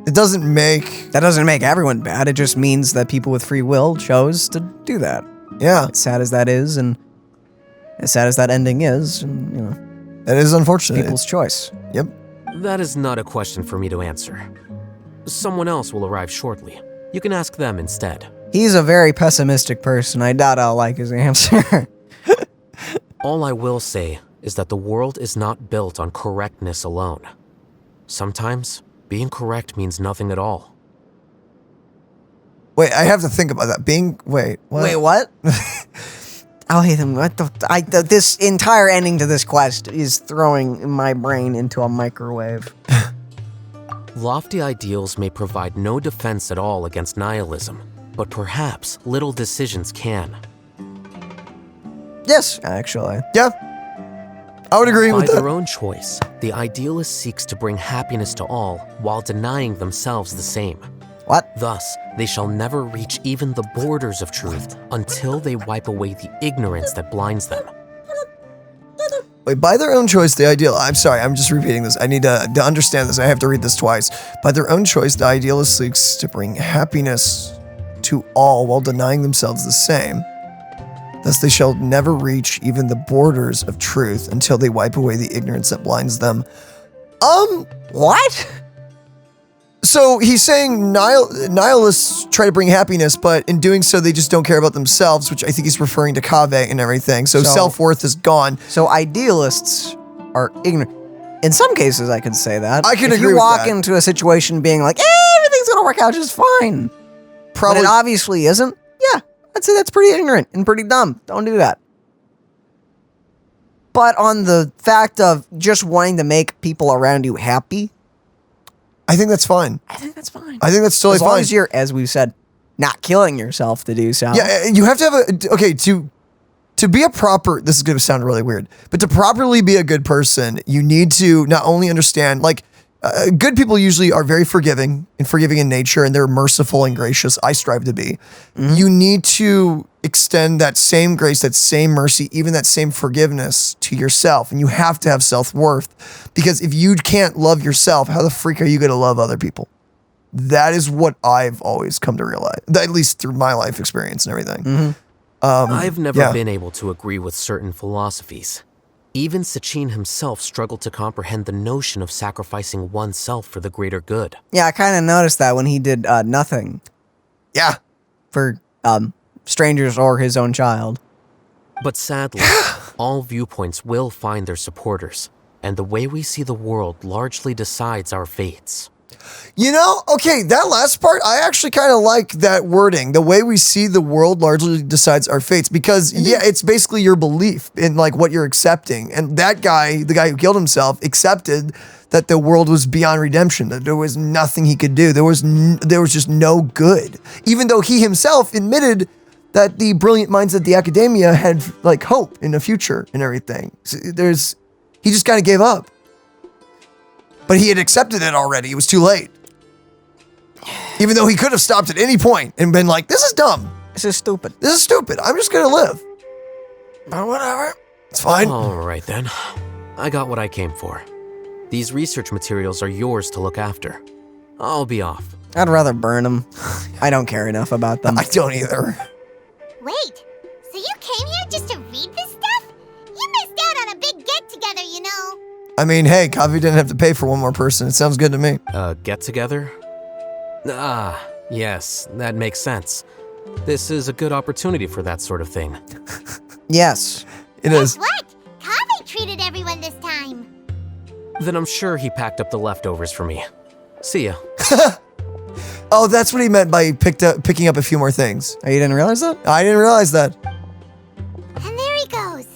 that doesn't make everyone bad. It just means that people with free will chose to do that. Yeah. As sad as that is, and as sad as that ending is, and, you know. It is unfortunate. People's choice. Yep. That is not a question for me to answer. Someone else will arrive shortly. You can ask them instead. He's a very pessimistic person. I doubt I'll like his answer. All I will say is that the world is not built on correctness alone. Sometimes, being correct means nothing at all. Wait, I have to think about that. Wait, what? Wait, what? Alhaitham, this entire ending to this quest is throwing my brain into a microwave. Lofty ideals may provide no defense at all against nihilism, but perhaps little decisions can. Yes, actually. Yeah. I would agree with that. By their own choice, the idealist seeks to bring happiness to all while denying themselves the same. What? Thus, they shall never reach even the borders of truth until they wipe away the ignorance that blinds them. Wait, by their own choice, the ideal. I'm sorry, I'm just repeating this. I need to understand this. I have to read this twice. By their own choice, the idealist seeks to bring happiness to all while denying themselves the same. Thus, they shall never reach even the borders of truth until they wipe away the ignorance that blinds them. What? So he's saying nihilists try to bring happiness, but in doing so, they just don't care about themselves, which I think he's referring to Kaveh and everything. So self-worth is gone. So idealists are ignorant. In some cases, I could say that. I can if agree you with walk that. into a situation being like, everything's gonna work out just fine. Probably. But it obviously isn't. Yeah, I'd say that's pretty ignorant and pretty dumb. Don't do that. But on the fact of just wanting to make people around you happy, I think that's fine. I think that's fine. I think that's totally fine. As long as you're, as we've said, not killing yourself to do so. Yeah, you have to have to be a proper, this is going to sound really weird, but to properly be a good person, you need to not only understand, like, good people usually are very forgiving in nature, and they're merciful and gracious. I strive to be. Mm-hmm. You need to extend that same grace, that same mercy, even that same forgiveness to yourself. And you have to have self-worth, because if you can't love yourself, how the freak are you going to love other people? That is what I've always come to realize, at least through my life experience and everything. Mm-hmm. I've never been able to agree with certain philosophies. Even Sachin himself struggled to comprehend the notion of sacrificing oneself for the greater good. Yeah, I kind of noticed that when he did nothing. Yeah. For strangers or his own child. But sadly, all viewpoints will find their supporters, and the way we see the world largely decides our fates. You know, okay, that last part, I actually kind of like that wording. The way we see the world largely decides our fates, because yeah, it's basically your belief in like what you're accepting. And that guy, the guy who killed himself, accepted that the world was beyond redemption, that there was nothing he could do. There was just no good. Even though he himself admitted that the brilliant minds at the academia had like hope in the future and everything. So he just kind of gave up. But he had accepted it already. It was too late. Even though he could have stopped at any point and been like, this is dumb. This is stupid. This is stupid. I'm just going to live. But whatever. It's fine. All right, then. I got what I came for. These research materials are yours to look after. I'll be off. I'd rather burn them. I don't care enough about them. I don't either. Wait, so you came here just to read this stuff? You missed out on a big get-together, you know. I mean, hey, Kaveh didn't have to pay for one more person. It sounds good to me. Get together? Ah, yes, that makes sense. This is a good opportunity for that sort of thing. Yes, it is. Guess what? Kaveh treated everyone this time. Then I'm sure he packed up the leftovers for me. See ya. Oh, that's what he meant by picking up a few more things. Oh, you didn't realize that? I didn't realize that. And there he goes.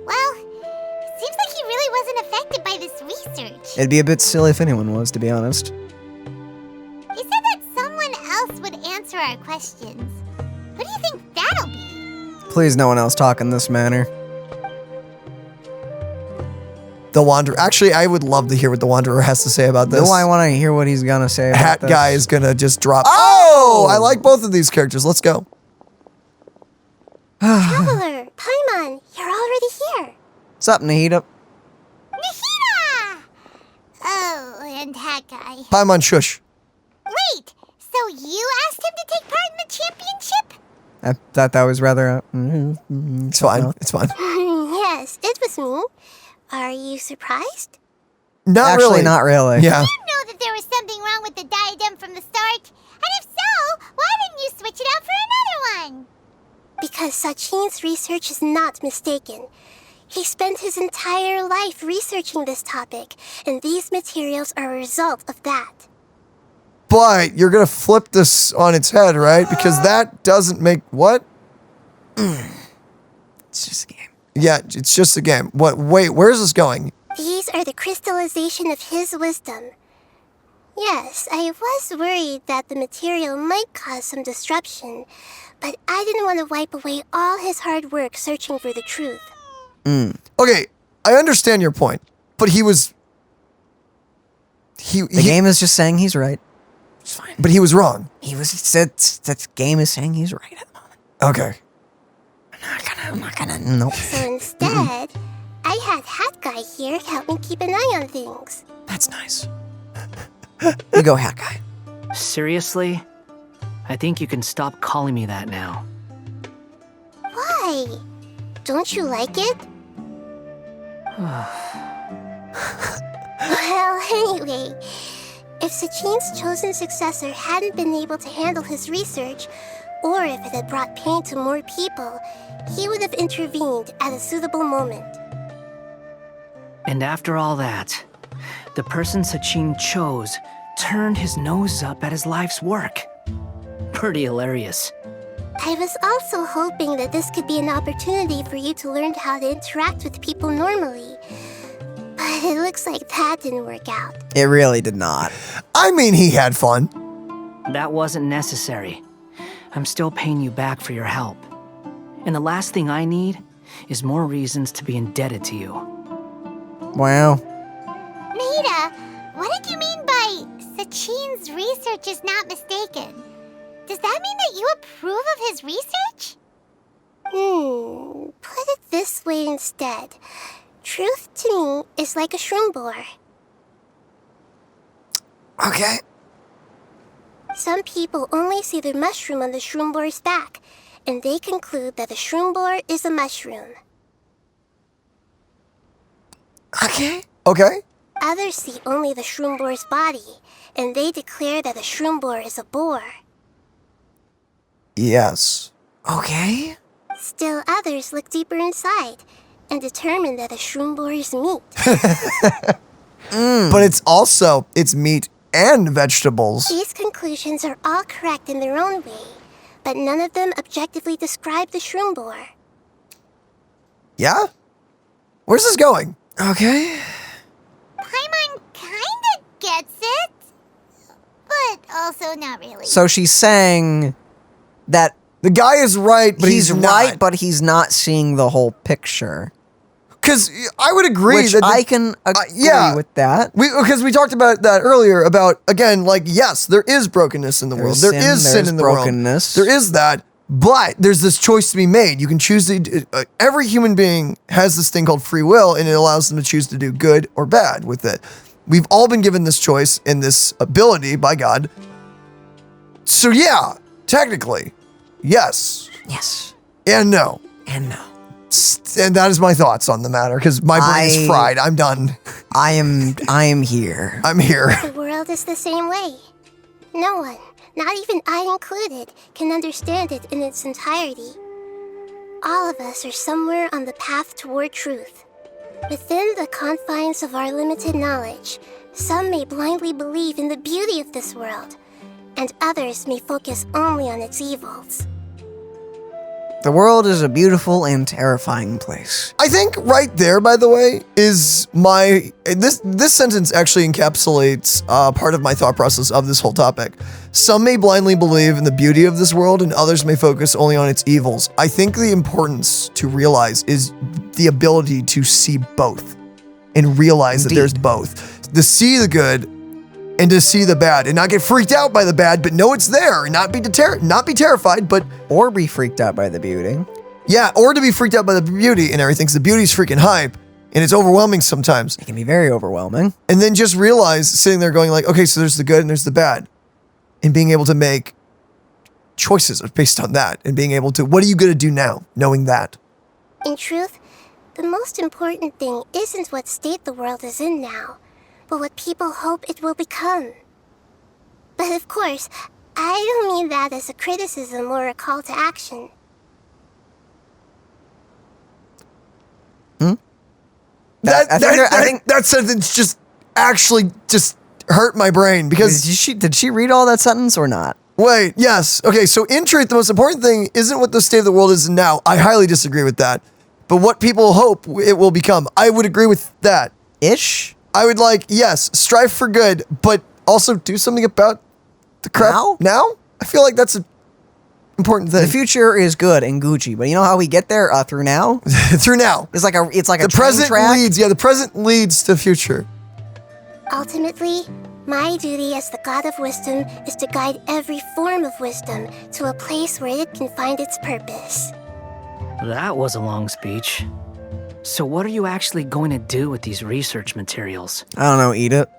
Well, it seems like he really wasn't affected by this research. It'd be a bit silly if anyone was, to be honest. He said that someone else would answer our questions. Who do you think that'll be? Please, no one else talk in this manner. The Wanderer. Actually, I would love to hear what the Wanderer has to say about this. No, I want to hear what he's gonna say about Hat this. guy is gonna just drop. Oh! I like both of these characters. Let's go. Traveler, Paimon, you're already here. What's up, Nahida? Nahida! Oh, and Hat guy. Paimon, shush. Wait, so you asked him to take part in the championship? I thought that was rather... It's fine. It's fine. Yes, it was me. Are you surprised? Not Actually, really. not really. Yeah. You didn't know that there was something wrong with the diadem from the start? And if so, why didn't you switch it out for another one? Because Sachin's research is not mistaken. He spent his entire life researching this topic, and these materials are a result of that. But you're gonna flip this on its head, right? Because that doesn't make what? It's just a game. Yeah, it's just a game. What? Wait, where's this going? These are the crystallization of his wisdom. Yes, I was worried that the material might cause some disruption, but I didn't want to wipe away all his hard work searching for the truth. Okay, I understand your point, but he was... The game is just saying he's right. It's fine. But he was wrong. He was said that game is saying he's right at the moment. Okay. I'm not gonna. Nope. So instead, I had Hat Guy here help me keep an eye on things. That's nice. You go, Hat Guy. Seriously? I think you can stop calling me that now. Why? Don't you like it? Well, anyway, if Sachin's chosen successor hadn't been able to handle his research, or if it had brought pain to more people, he would have intervened at a suitable moment. And after all that, the person Sachin chose turned his nose up at his life's work. Pretty hilarious. I was also hoping that this could be an opportunity for you to learn how to interact with people normally. But it looks like that didn't work out. It really did not. I mean, he had fun. That wasn't necessary. I'm still paying you back for your help. And the last thing I need is more reasons to be indebted to you. Wow. Nahida, what did you mean by Sachin's research is not mistaken? Does that mean that you approve of his research? Put it this way instead. Truth to me is like a shroom borer. Okay. Some people only see the mushroom on the shroom borer's back, and they conclude that the shroom borer is a mushroom. Okay. Okay. Others see only the shroom borer's body, and they declare that the shroom borer is a boar. Yes. Okay. Still others look deeper inside and determine that a shroom borer is meat. But it's meat and vegetables. These conclusions are all correct in their own way, but none of them objectively describe the shroom borer. Yeah? Where's this going? Okay. Paimon kinda gets it, but also not really. So she's saying that the guy is right, but he's right, not. but he's not seeing the whole picture. Because I would agree Which that I can agree with that. Because we talked about that earlier about, again, like, yes, there is brokenness in the world. There is sin in the brokenness. world. There is that. But there's this choice to be made. You can choose to. Every human being has this thing called free will, and it allows them to choose to do good or bad with it. We've all been given this choice and this ability by God. So yeah, technically, yes. Yes. And no. And no. And that is my thoughts on the matter, because my brain is fried. I'm done. I am here. I'm here. The world is the same way. No one, not even I included, can understand it in its entirety. All of us are somewhere on the path toward truth. Within the confines of our limited knowledge, some may blindly believe in the beauty of this world, and others may focus only on its evils. The world is a beautiful and terrifying place. I think right there, by the way, is my... This sentence actually encapsulates part of my thought process of this whole topic. Some may blindly believe in the beauty of this world, and others may focus only on its evils. I think the importance to realize is the ability to see both and realize that there's both. To see the good and to see the bad and not get freaked out by the bad, but know it's there and not be terrified, but... Or be freaked out by the beauty. Yeah, or to be freaked out by the beauty and everything, because the beauty's freaking hype and it's overwhelming sometimes. It can be very overwhelming. And then just realize, sitting there going like, okay, so there's the good and there's the bad. And being able to make choices based on that and being able to, what are you going to do now, knowing that? In truth, the most important thing isn't what state the world is in now, but what people hope it will become. But of course, I don't mean that as a criticism or a call to action. I think that sentence just actually just hurt my brain because... Did she read all that sentence or not? Wait, yes. Okay, so in truth, the most important thing isn't what the state of the world is now. I highly disagree with that. But what people hope it will become. I would agree with that. Ish? I would yes, strive for good, but also do something about the crap. Now? I feel like that's an important thing. The future is good and Gucci, but you know how we get there? Through now? Through now. It's like a the present track. leads, the present leads to the future. Ultimately, My duty as the god of wisdom is to guide every form of wisdom to a place where it can find its purpose. That was a long speech. So what are you actually going to do with these research materials? I don't know, eat it.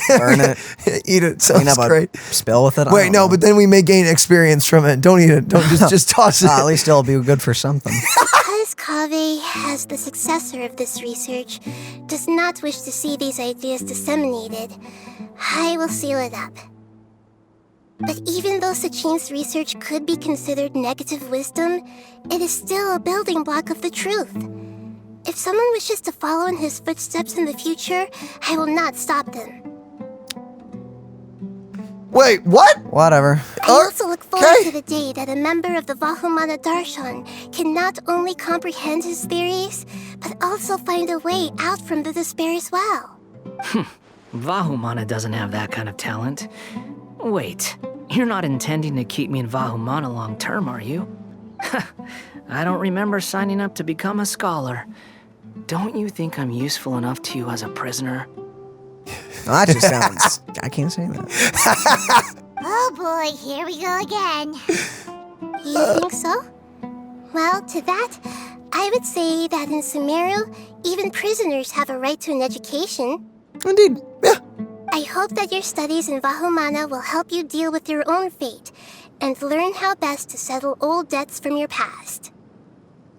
Burn it. Eat it. Sounds great. Spell with it. I Wait, don't no, know. but then we may gain experience from it. Don't eat it. Don't just toss it. At least it'll be good for something. Because Kaveh, as the successor of this research, does not wish to see these ideas disseminated, I will seal it up. But even though Sachin's research could be considered negative wisdom, it is still a building block of the truth. If someone wishes to follow in his footsteps in the future, I will not stop them. Wait, what? Whatever. I also look forward to the day that a member of the Vahumana Darshan can not only comprehend his theories, but also find a way out from the despair as well. Vahumana doesn't have that kind of talent. Wait, you're not intending to keep me in Vahumana long term, are you? I don't remember signing up to become a scholar. Don't you think I'm useful enough to you as a prisoner? Well, that just sounds... I can't say that. Oh boy, here we go again. You think so? Well, to that, I would say that in Sumeru, even prisoners have a right to an education. Indeed, yeah. I hope that your studies in Vahumana will help you deal with your own fate and learn how best to settle old debts from your past.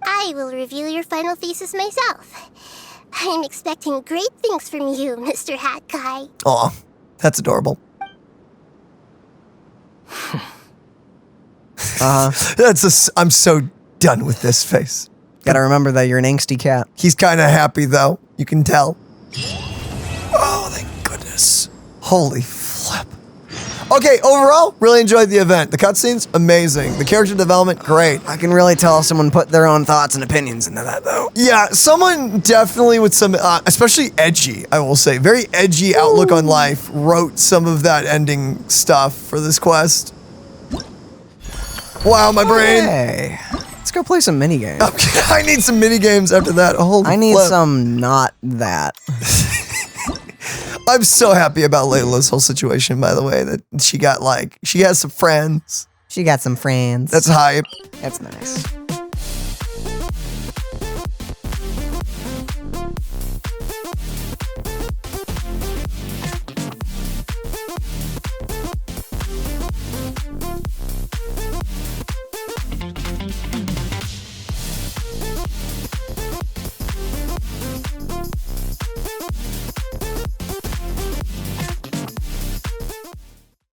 I will review your final thesis myself. I'm expecting great things from you, Mr. Hat Guy. Aw, that's adorable. I'm so done with this face. Gotta remember that you're an angsty cat. He's kind of happy, though. You can tell. Oh, thank goodness. Holy flip. Okay, overall, really enjoyed the event. The cutscenes, amazing. The character development, great. I can really tell someone put their own thoughts and opinions into that, though. Yeah, someone definitely with some, especially edgy, I will say, very edgy outlook on life, wrote some of that ending stuff for this quest. Wow, my brain. Hey, let's go play some minigames. Okay, I need some minigames after that. Holy I need flip. some not that. I'm so happy about Layla's whole situation, by the way, that she got she has some friends. She got some friends. That's hype. That's nice.